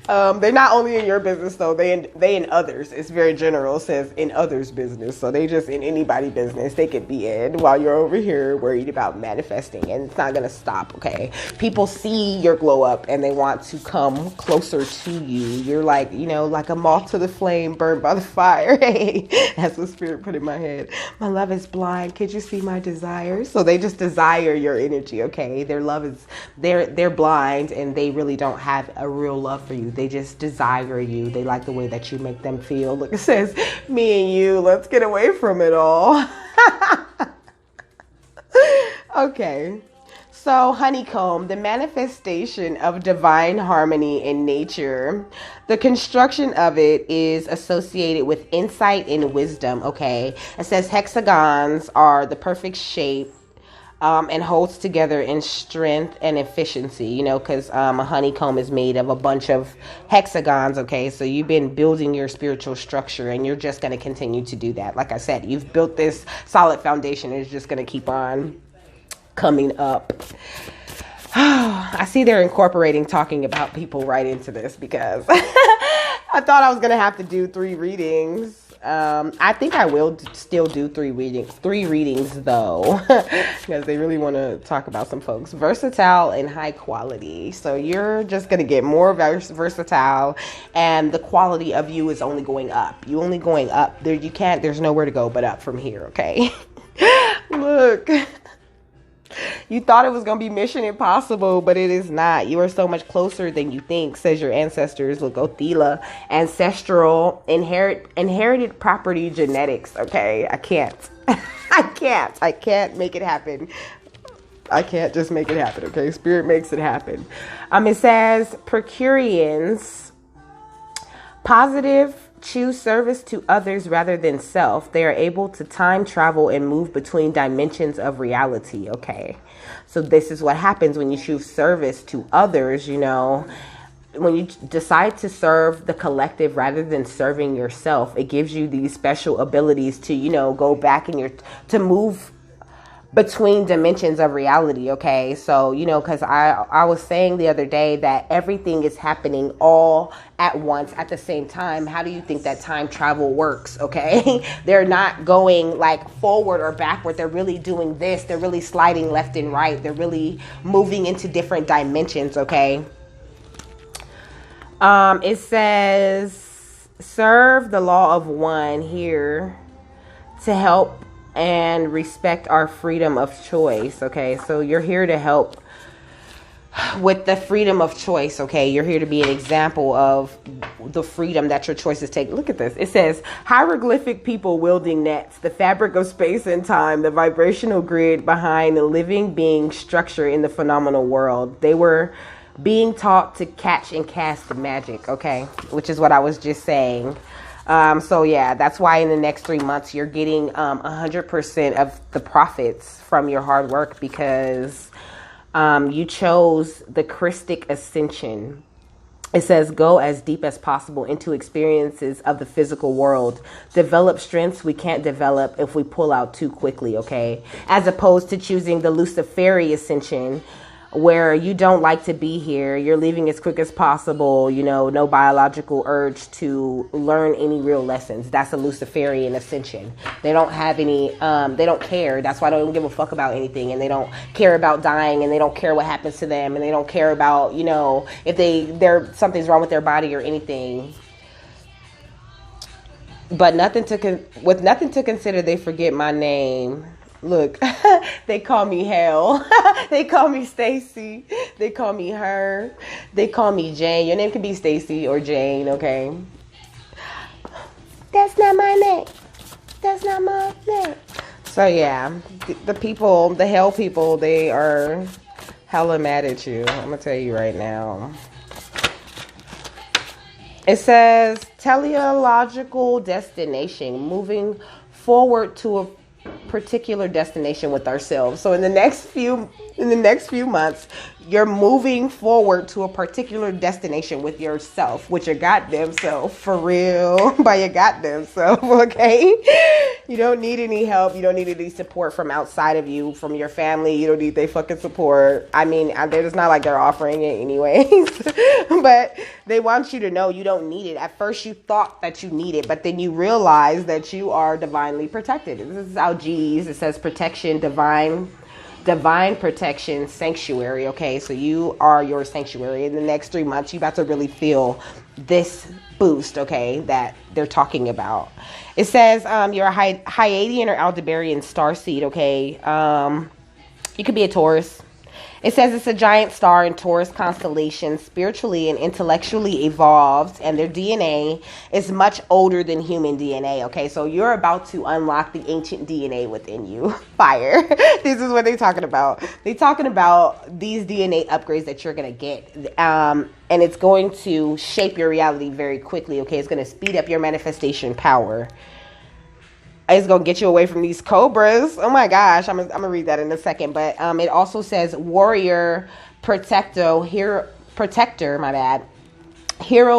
They're not only in your business, though. They in others. It's very general. It says in others' business. So they just in anybody's business they could be in while you're over here worried about manifesting. And it's not going to stop, okay? People see your glow up and they want to come closer to you. You're like, like a moth to the flame burned by the fire. Hey, that's what Spirit put in my head. My love is blind. Could you see my desires? So they just desire your energy, okay? Their love is, they're blind and they really don't have a real love for you. They just desire you. They like the way that you make them feel. Look, it says, me and you, let's get away from it all. Okay. So honeycomb, the manifestation of divine harmony in nature, the construction of it is associated with insight and wisdom, okay? It says hexagons are the perfect shape and holds together in strength and efficiency, because a honeycomb is made of a bunch of hexagons, okay? So you've been building your spiritual structure and you're just going to continue to do that. Like I said, you've built this solid foundation and it's just going to keep on coming up. I see they're incorporating talking about people right into this because I thought I was going to have to do 3 readings. I think I will still do 3 readings though, because they really want to talk about some folks. Versatile and high quality. So you're just going to get more versatile and the quality of you is only going up. You only going up. There's nowhere to go but up from here, okay? Look. You thought it was going to be mission impossible, but it is not. You are so much closer than you think, says your ancestors. Look, Othela, ancestral, inherited property genetics. Okay, I can't. I can't make it happen. I can't just make it happen, okay? Spirit makes it happen. It says, Procurians, positive, choose service to others rather than self. They are able to time travel and move between dimensions of reality. Okay. So this is what happens when you choose service to others, decide to serve the collective rather than serving yourself, it gives you these special abilities to, go back to move between dimensions of reality. Okay. So, because I was saying the other day that everything is happening all at once at the same time. How do you think that time travel works? Okay. They're not going like forward or backward. They're really doing this. They're really sliding left and right. They're really moving into different dimensions. Okay. It says, serve the law of one here to help and respect our freedom of choice. Okay, so you're here to help with the freedom of choice. Okay, you're here to be an example of the freedom that your choices take. Look at this. It says, hieroglyphic people wielding nets, the fabric of space and time, the vibrational grid behind the living being structure in the phenomenal world. They were being taught to catch and cast magic. Okay, which is what I was just saying. So yeah, that's why in the next 3 months you're getting 100% of the profits from your hard work, because you chose the Christic ascension. It says, go as deep as possible into experiences of the physical world. Develop strengths we can't develop if we pull out too quickly, okay? As opposed to choosing the Luciferian ascension, where you don't like to be here. You're leaving as quick as possible, no biological urge to learn any real lessons. That's a Luciferian ascension. They don't have any, they don't care. That's why they don't give a fuck about anything. And they don't care about dying, and they don't care what happens to them. And they don't care about, if something's wrong with their body or anything. But with nothing to consider, they forget my name. Look, they call me Hell. They call me Stacy. They call me Her. They call me Jane. Your name could be Stacy or Jane, okay? That's not my name. That's not my name. So yeah, the people, the Hell people, they are hella mad at you. I'm gonna tell you right now. It says teleological destination, moving forward to a particular destination with ourselves. So in the next few months, you're moving forward to a particular destination with yourself, with your goddamn self, for real, by your goddamn self, okay? You don't need any help. You don't need any support from outside of you, from your family. You don't need their fucking support. I mean, it's not like they're offering it anyways, but they want you to know you don't need it. At first you thought that you need it, but then you realize that you are divinely protected. This is how G's, it says protection, divine protection, sanctuary. Okay, so you are your sanctuary. In the next 3 months, you about to really feel this boost, okay, that they're talking about. It says you're a Hyadian or Aldebaran starseed, okay. You could be a Taurus. It says it's a giant star in Taurus constellation, spiritually and intellectually evolved, and their DNA is much older than human DNA, okay? So you're about to unlock the ancient DNA within you. Fire. This is what they're talking about. They're talking about these DNA upgrades that you're going to get, and it's going to shape your reality very quickly, okay? It's going to speed up your manifestation power. It's going to get you away from these cobras. Oh my gosh. I'm going to read that in a second. But it also says warrior, protector, hero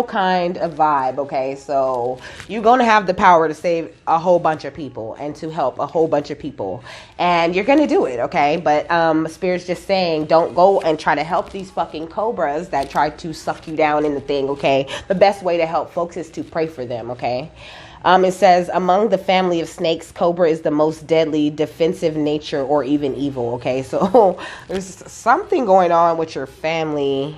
kind of vibe. Okay. So you're going to have the power to save a whole bunch of people and to help a whole bunch of people. And you're going to do it. Okay. But Spirit's just saying, don't go and try to help these fucking cobras that try to suck you down in the thing. Okay. The best way to help folks is to pray for them. Okay. It says, among the family of snakes, cobra is the most deadly, defensive nature, or even evil. Okay, so there's something going on with your family.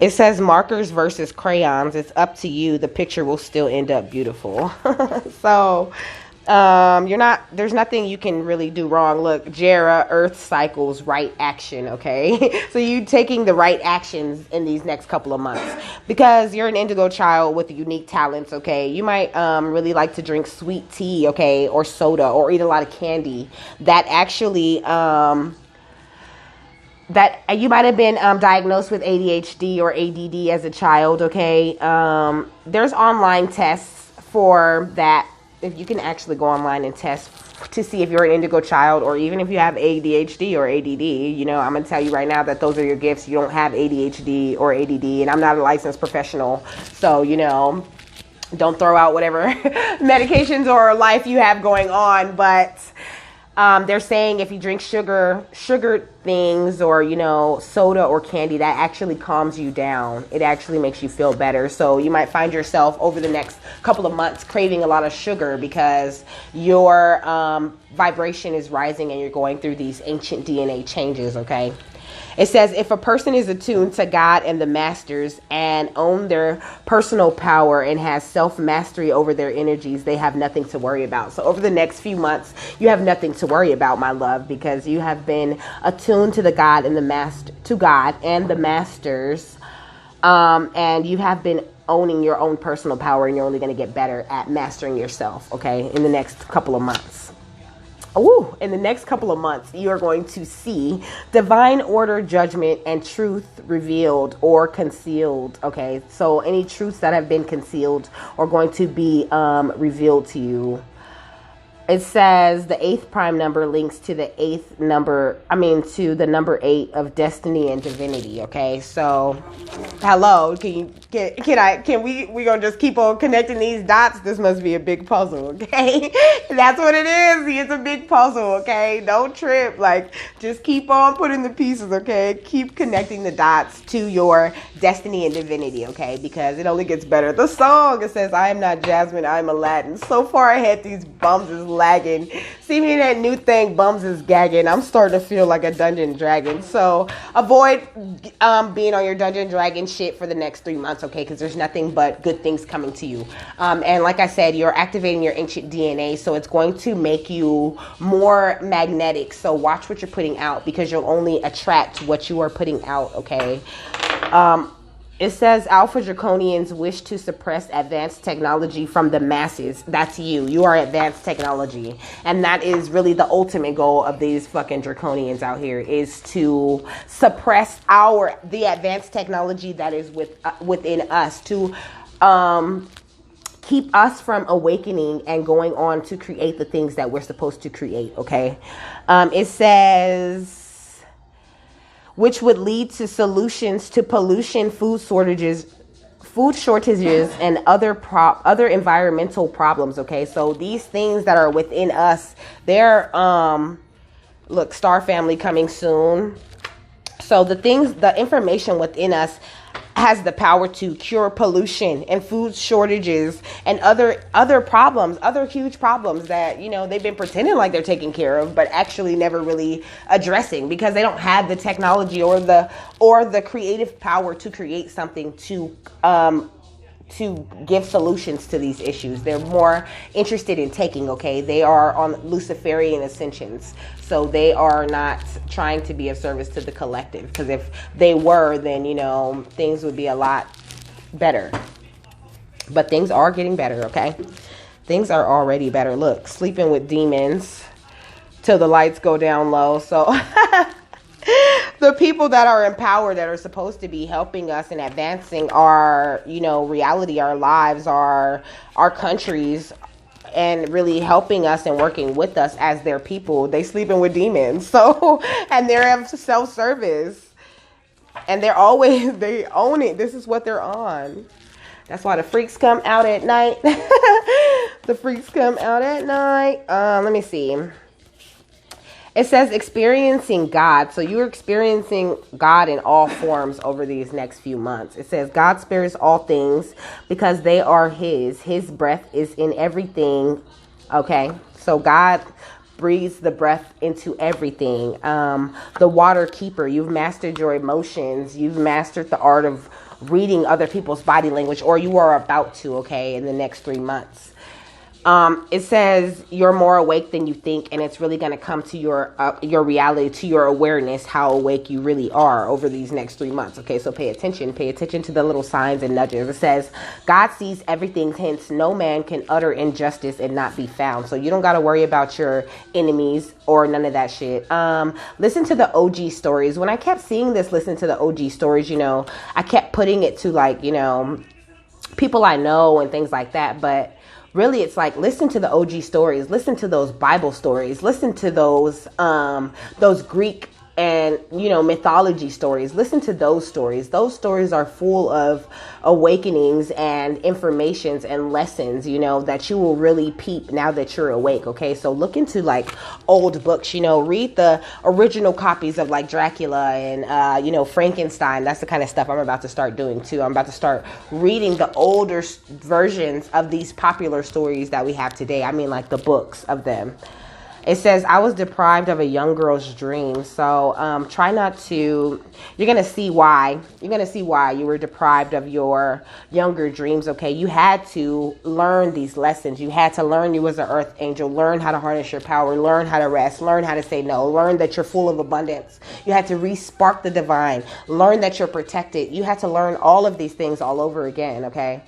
It says markers versus crayons. It's up to you. The picture will still end up beautiful. So there's nothing you can really do wrong. Look, Jera, earth cycles, right action, okay? So you taking the right actions in these next couple of months, because you're an indigo child with unique talents, okay? You might really like to drink sweet tea, okay, or soda, or eat a lot of candy. That actually that you might have been diagnosed with ADHD or ADD as a child, okay? There's online tests for that. if you can actually go online and test to see if you're an indigo child, or even if you have ADHD or ADD, you know, I'm going to tell you right now that those are your gifts. You don't have ADHD or ADD, and I'm not a licensed professional. So, you know, don't throw out whatever medications or life you have going on. But they're saying if you drink sugar things, or, you know, soda or candy, that actually calms you down. It actually makes you feel better. So you might find yourself over the next couple of months craving a lot of sugar because your vibration is rising and you're going through these ancient DNA changes, okay? It says, if a person is attuned to God and the masters and own their personal power and has self-mastery over their energies, they have nothing to worry about. So over the next few months, you have nothing to worry about, my love, because you have been attuned to the God and the masters, and you have been owning your own personal power, and you're only going to get better at mastering yourself, okay, in the next couple of months. Ooh, in the next couple of months, you are going to see divine order, judgment, and truth revealed or concealed. Okay, so any truths that have been concealed are going to be revealed to you. It says the 8th prime number links to the to the number 8 of destiny and divinity. Okay, so hello, we gonna just keep on connecting these dots? This must be a big puzzle, okay? That's what it is. It's a big puzzle, okay? Don't trip. Like, just keep on putting the pieces, okay? Keep connecting the dots to your destiny and divinity, okay? Because it only gets better. The song, it says, I am not Jasmine, I'm Aladdin. So far ahead, these bums is lagging. See me, that new thing, bums is gagging. I'm starting to feel like a Dungeon Dragon. So avoid being on your Dungeon Dragon shit for the next 3 months, okay? Because there's nothing but good things coming to you. And like I said, you're activating your ancient DNA, so it's going to make you more magnetic. So watch what you're putting out, because you'll only attract what you are putting out, okay? It says Alpha Draconians wish to suppress advanced technology from the masses. That's you. You are advanced technology. And that is really the ultimate goal of these fucking Draconians out here, is to suppress the advanced technology that is within us, to keep us from awakening and going on to create the things that we're supposed to create, okay? It says, which would lead to solutions to pollution, food shortages, and other environmental problems, okay? So these things that are within us, they're, look, Star Family coming soon. So the information within us has the power to cure pollution and food shortages and other problems, other huge problems that, you know, they've been pretending like they're taking care of, but actually never really addressing, because they don't have the technology or the creative power to create something to give solutions to these issues. They're more interested in taking, okay? They are on Luciferian ascensions. So they are not trying to be of service to the collective. Because if they were, then, you know, things would be a lot better. But things are getting better, okay? Things are already better. Look, sleeping with demons till the lights go down low. So the people that are in power, that are supposed to be helping us and advancing our, you know, reality, our lives, our countries, and really helping us and working with us as their people, they sleeping with demons. So, and they're self-service, and they own it. This is what they're on. That's why the freaks come out at night. The freaks come out at night. Let me see. It says experiencing God. So you're experiencing God in all forms over these next few months. It says God spares all things because they are His. His breath is in everything. Okay. So God breathes the breath into everything. The water keeper. You've mastered your emotions. You've mastered the art of reading other people's body language, or you are about to, okay, in the next 3 months. It says you're more awake than you think, and it's really going to come to your reality, to your awareness, how awake you really are over these next 3 months. Okay, so pay attention to the little signs and nudges. It says God sees everything, hence no man can utter injustice and not be found. So you don't got to worry about your enemies or none of that shit. Listen to the OG stories. When I kept seeing this, listen to the OG stories, you know, I kept putting it to, like, you know, people I know and things like that. But really it's like, listen to the OG stories, listen to those Bible stories, listen to those Greek and, you know, mythology stories. Listen to those stories. Those stories are full of awakenings and informations and lessons, you know, that you will really peep now that you're awake. Okay, so look into like old books, you know, read the original copies of like Dracula and you know, Frankenstein. That's the kind of stuff I'm about to start doing too. I'm about to start reading the older versions of these popular stories that we have today. I mean, like the books of them. It says, I was deprived of a young girl's dream. So try not to, you're going to see why. You're going to see why you were deprived of your younger dreams, okay? You had to learn these lessons. You had to learn you was an earth angel, learn how to harness your power, learn how to rest, learn how to say no, learn that you're full of abundance. You had to re-spark the divine, learn that you're protected. You had to learn all of these things all over again, okay?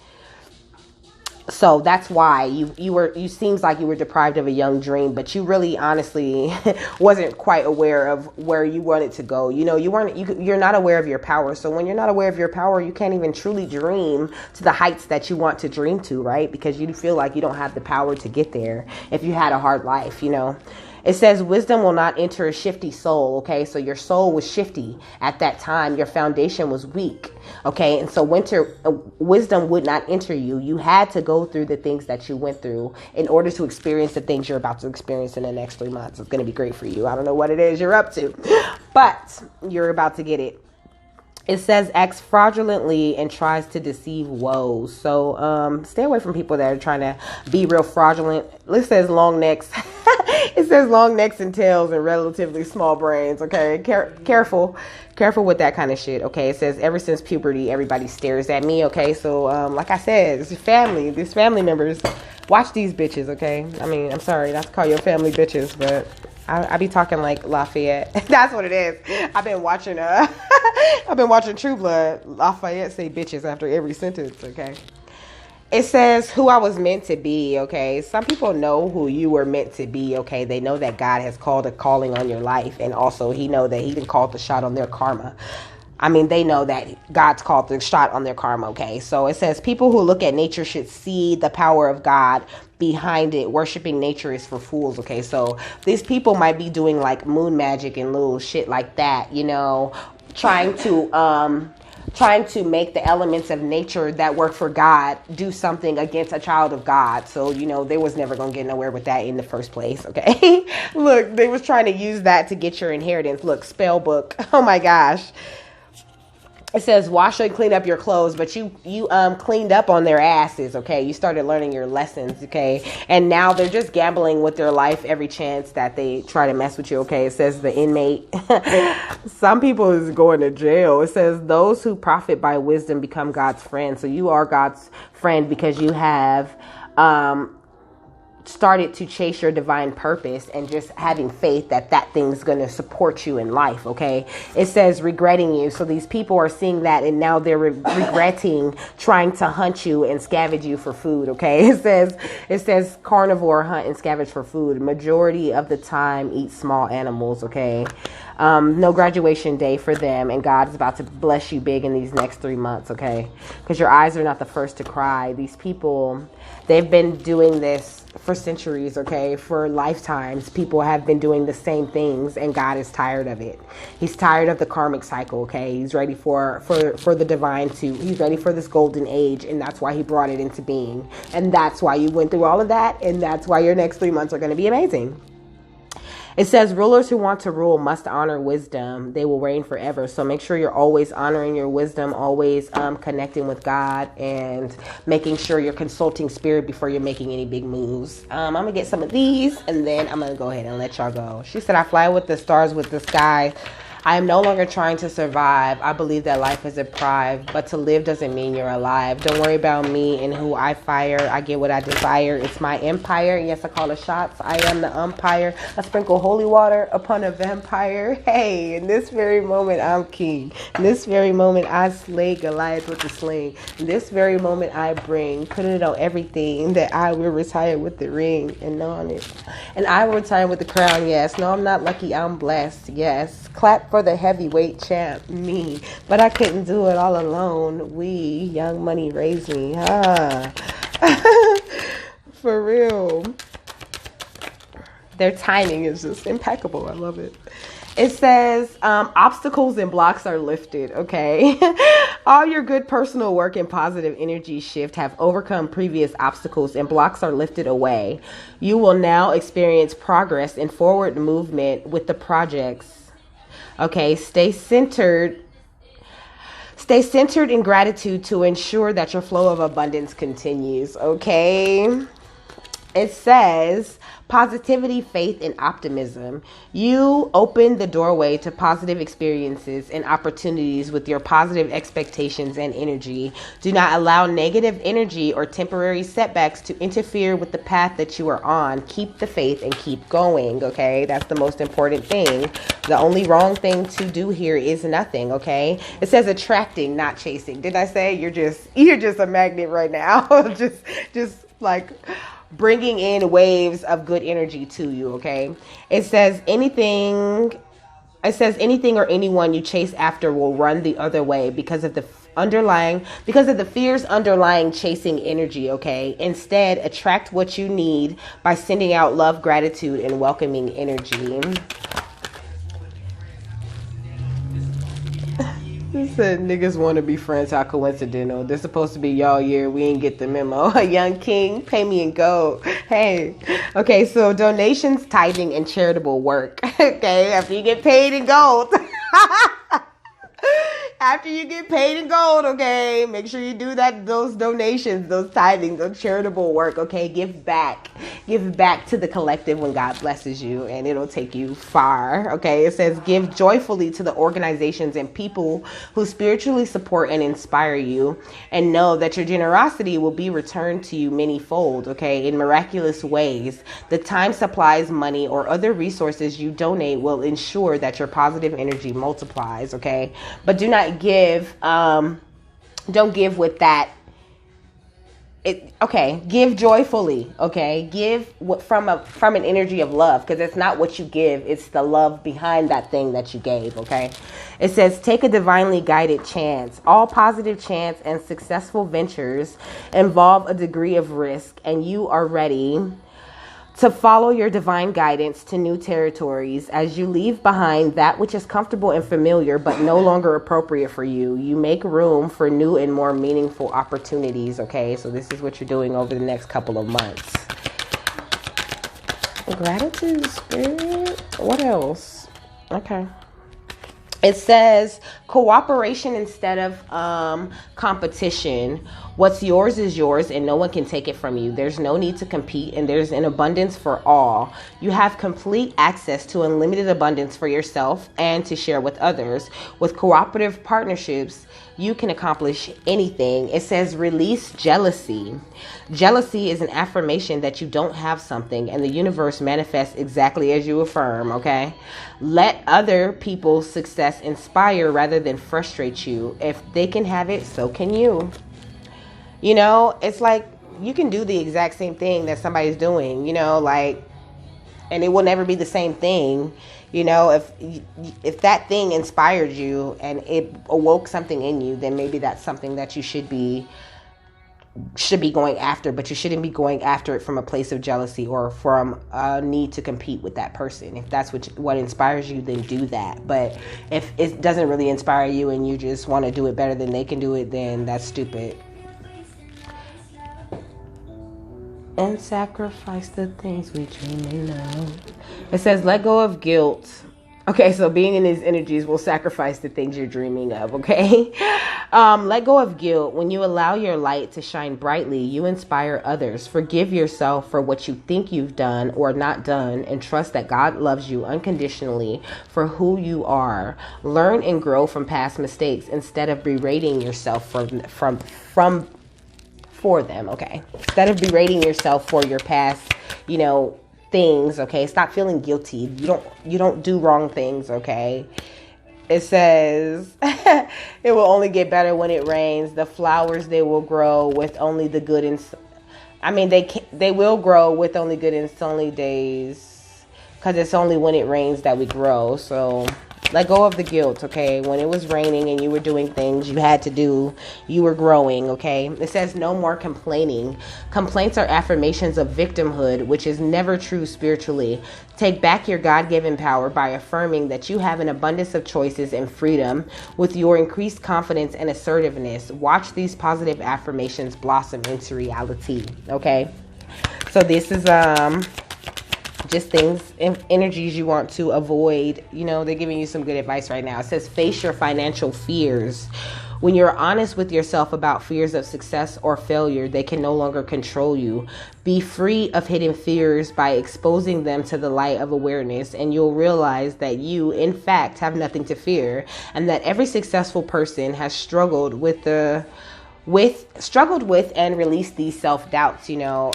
So that's why you seems like you were deprived of a young dream, but you really honestly wasn't quite aware of where you wanted to go. You know, you're not aware of your power. So when you're not aware of your power, you can't even truly dream to the heights that you want to dream to, right? Because you feel like you don't have the power to get there if you had a hard life, you know. It says wisdom will not enter a shifty soul. Okay, so your soul was shifty at that time. Your foundation was weak. Okay, and so wisdom would not enter you. You had to go through the things that you went through in order to experience the things you're about to experience in the next 3 months. It's going to be great for you. I don't know what it is you're up to, but you're about to get it. It says acts fraudulently and tries to deceive woes. So stay away from people that are trying to be real fraudulent. It says long necks. It says long necks and tails and relatively small brains. Okay, careful with that kind of shit. Okay, it says ever since puberty, everybody stares at me. Okay, so like I said, it's family. These family members, watch these bitches. Okay, I mean, I'm sorry not to call your family bitches, but I be talking like Lafayette. That's what it is. I've been watching True Blood. Lafayette say bitches after every sentence, okay? It says who I was meant to be, okay? Some people know who you were meant to be, okay? They know that God has called a calling on your life, and also he know that he didn't call the shot on their karma. I mean, they know that God's called the shot on their karma, okay? So it says people who look at nature should see the power of God behind it. Worshiping nature is for fools, okay? So these people might be doing like moon magic and little shit like that, you know, trying to make the elements of nature that work for God do something against a child of God. So, you know, they was never going to get nowhere with that in the first place, okay? Look, they was trying to use that to get your inheritance. Look, spell book. Oh my gosh. It says wash and clean up your clothes, but you cleaned up on their asses, okay? You started learning your lessons, okay? And now they're just gambling with their life every chance that they try to mess with you, okay? It says the inmate. Some people is going to jail. It says those who profit by wisdom become God's friend. So you are God's friend because you have started to chase your divine purpose and just having faith that that thing's going to support you in life, okay? It says regretting you. So these people are seeing that and now they're regretting trying to hunt you and scavenge you for food, okay? It says carnivore hunt and scavenge for food. Majority of the time eat small animals, okay? No graduation day for them, and God is about to bless you big in these next 3 months, okay? Because your eyes are not the first to cry. These people, they've been doing this for centuries, okay? For lifetimes, people have been doing the same things, and God is tired of it. He's tired of the karmic cycle, okay? He's ready for the divine he's ready for this golden age, and that's why he brought it into being. And that's why you went through all of that, and that's why your next 3 months are going to be amazing. It says rulers who want to rule must honor wisdom. They will reign forever. So make sure you're always honoring your wisdom, always connecting with God, and making sure you're consulting spirit before you're making any big moves. I'm going to get some of these, and then I'm going to go ahead and let y'all go. She said, I fly with the stars with the sky. I am no longer trying to survive. I believe that life is a prize, but to live doesn't mean you're alive. Don't worry about me and who I fire. I get what I desire. It's my empire. Yes, I call the shots. I am the umpire. I sprinkle holy water upon a vampire. Hey, in this very moment, I'm king. In this very moment, I slay Goliath with the sling. In this very moment, I put it on everything that I will retire with the ring and on it. And I will retire with the crown, yes. No, I'm not lucky. I'm blessed, yes. Clap for the heavyweight champ, me. But I couldn't do it all alone. Young money raised me. For For real. Their timing is just impeccable. I love it. It says, obstacles and blocks are lifted, okay? All your good personal work and positive energy shift have overcome previous obstacles and blocks are lifted away. You will now experience progress and forward movement with the projects. Okay, stay centered in gratitude to ensure that your flow of abundance continues, okay? It says positivity, faith, and optimism. You open the doorway to positive experiences and opportunities with your positive expectations and energy. Do not allow negative energy or temporary setbacks to interfere with the path that you are on. Keep the faith and keep going, okay? That's the most important thing. The only wrong thing to do here is nothing, okay? It says attracting, not chasing. Did I say you're just a magnet right now? just like bringing in waves of good energy to you, okay? It says anything or anyone you chase after will run the other way because of the fears underlying chasing energy, okay? Instead, attract what you need by sending out love, gratitude, and welcoming energy. He said, niggas want to be friends, how coincidental. This supposed to be y'all year. We ain't get the memo. A young king, pay me in gold. Hey. Okay, so donations, tithing, and charitable work. Okay, after you get paid in gold. After you get paid in gold, okay, make sure you do those donations, those tithings, those charitable work, okay? Give back to the collective when God blesses you, and it'll take you far, okay? It says give joyfully to the organizations and people who spiritually support and inspire you, and know that your generosity will be returned to you many-fold, okay, in miraculous ways. The time, supplies, money, or other resources you donate will ensure that your positive energy multiplies, okay? But do not give, don't give with that. Give joyfully, okay? Give from an energy of love, because it's not what you give, it's the love behind that thing that you gave, okay? It says, take a divinely guided chance. All positive chance and successful ventures involve a degree of risk, and you are ready to follow your divine guidance to new territories. As you leave behind that which is comfortable and familiar but no longer appropriate for you, you make room for new and more meaningful opportunities, okay? So this is what you're doing over the next couple of months. Gratitude, spirit. What else? Okay. It says cooperation instead of competition. What's yours is yours and no one can take it from you. There's no need to compete and there's an abundance for all. You have complete access to unlimited abundance for yourself and to share with others. With cooperative partnerships, you can accomplish anything. It says release jealousy. Jealousy is an affirmation that you don't have something and the universe manifests exactly as you affirm, okay? Let other people's success inspire rather than frustrate you. If they can have it, so can you. You know, it's like you can do the exact same thing that somebody's doing, you know, like, and it will never be the same thing. You know, if that thing inspired you and it awoke something in you, then maybe that's something that you should be going after, but you shouldn't be going after it from a place of jealousy or from a need to compete with that person. If that's what inspires you, then do that. But if it doesn't really inspire you and you just want to do it better than they can do it, then that's stupid. And sacrifice the things we dream of. It says, let go of guilt. Okay, so being in these energies will sacrifice the things you're dreaming of, okay? Let go of guilt. When you allow your light to shine brightly, you inspire others. Forgive yourself for what you think you've done or not done, and trust that God loves you unconditionally for who you are. Learn and grow from past mistakes instead of berating yourself for them, okay? Instead of berating yourself for your past, you know, things, okay? Stop feeling guilty. You don't do wrong things, okay? It says it will only get better when it rains. The flowers, they will grow with only the good they will grow with only good and sunny days, because it's only when it rains that we grow. So Let go of the guilt, okay? When it was raining and you were doing things you had to do, you were growing, okay? It says no more complaining. Complaints are affirmations of victimhood, which is never true spiritually. Take back your God-given power by affirming that you have an abundance of choices and freedom with your increased confidence and assertiveness. Watch these positive affirmations blossom into reality, okay? So this is just things, energies you want to avoid. You know, they're giving you some good advice right now. It says face your financial fears. When you're honest with yourself about fears of success or failure, they can no longer control you. Be free of hidden fears by exposing them to the light of awareness, and you'll realize that you, in fact, have nothing to fear, and that every successful person has struggled with and release these self-doubts. You know,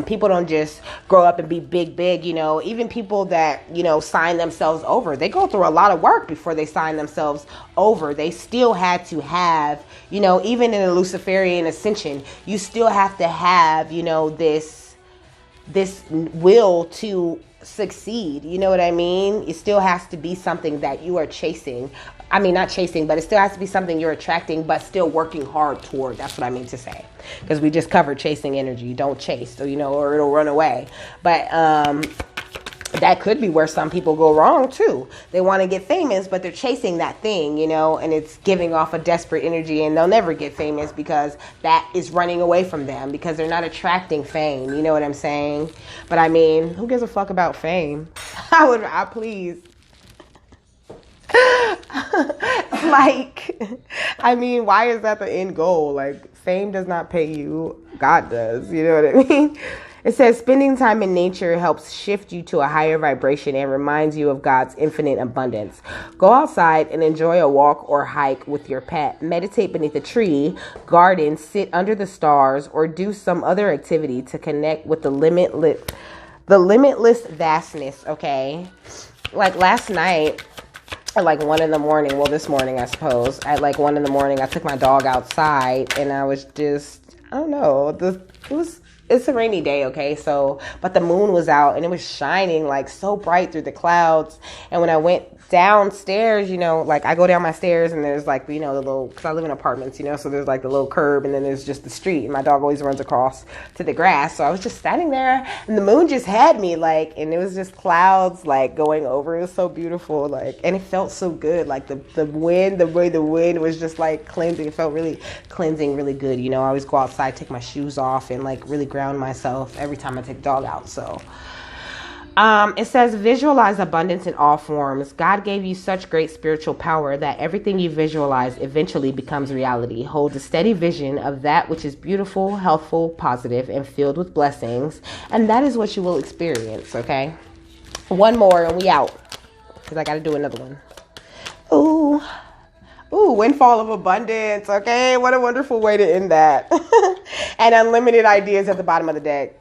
people don't just grow up and be big, you know. Even people that, you know, sign themselves over, they go through a lot of work before they sign themselves over. They still had to have, you know, even in a Luciferian ascension, you still have to have, you know, this will to succeed. You know what I mean? It still has to be something that you are chasing. I mean, not chasing, but it still has to be something you're attracting, but still working hard toward. That's what I mean to say. Because we just covered chasing energy. Don't chase, so, you know, or it'll run away. But that could be where some people go wrong too. They want to get famous, but they're chasing that thing, you know, and it's giving off a desperate energy, and they'll never get famous because that is running away from them, because they're not attracting fame. You know what I'm saying? But I mean, who gives a fuck about fame? Please. Like, I mean, why is that the end goal? Like, fame does not pay you. God does. You know what I mean? It says spending time in nature helps shift you to a higher vibration and reminds you of God's infinite abundance. Go outside and enjoy a walk or hike with your pet. Meditate beneath a tree, garden, sit under the stars, or do some other activity to connect with the limitless vastness, okay? Like last night, at like 1 a.m, well, this morning, I suppose, at like 1 a.m, I took my dog outside, and I was just, I don't know, it's a rainy day, okay, so, but the moon was out, and it was shining, like, so bright through the clouds, and when I went downstairs, you know, like, I go down my stairs, and there's, like, you know, the little, because I live in apartments, you know, so there's, like, the little curb, and then there's just the street, and my dog always runs across to the grass, so I was just standing there, and the moon just had me, like, and it was just clouds, like, going over. It was so beautiful, like, and it felt so good, like, the wind, the way the wind was just, like, cleansing. It felt really cleansing, really good, you know. I always go outside, take my shoes off, and, like, really ground myself every time I take the dog out, so... it says visualize abundance in all forms. God gave you such great spiritual power that everything you visualize eventually becomes reality. Hold a steady vision of that which is beautiful, healthful, positive, and filled with blessings, and that is what you will experience, okay? One more and we out, because I got to do another one. Ooh, windfall of abundance, okay? What a wonderful way to end that. And unlimited ideas at the bottom of the deck.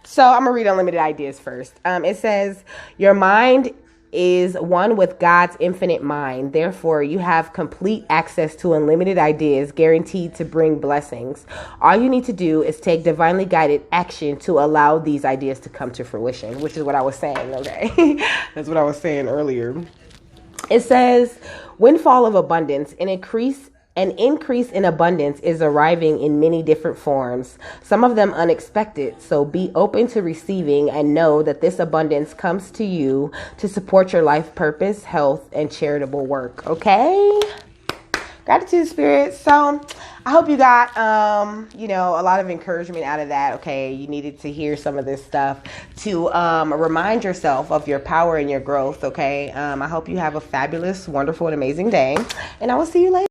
So I'm going to read unlimited ideas first. It says, your mind is one with God's infinite mind. Therefore, you have complete access to unlimited ideas guaranteed to bring blessings. All you need to do is take divinely guided action to allow these ideas to come to fruition, which is what I was saying, okay? That's what I was saying earlier. It says, windfall of abundance, an increase in abundance is arriving in many different forms, some of them unexpected. So be open to receiving and know that this abundance comes to you to support your life purpose, health, and charitable work. Okay? Gratitude, Spirit. So I hope you got, a lot of encouragement out of that. Okay. You needed to hear some of this stuff to remind yourself of your power and your growth. Okay. I hope you have a fabulous, wonderful, and amazing day. And I will see you later.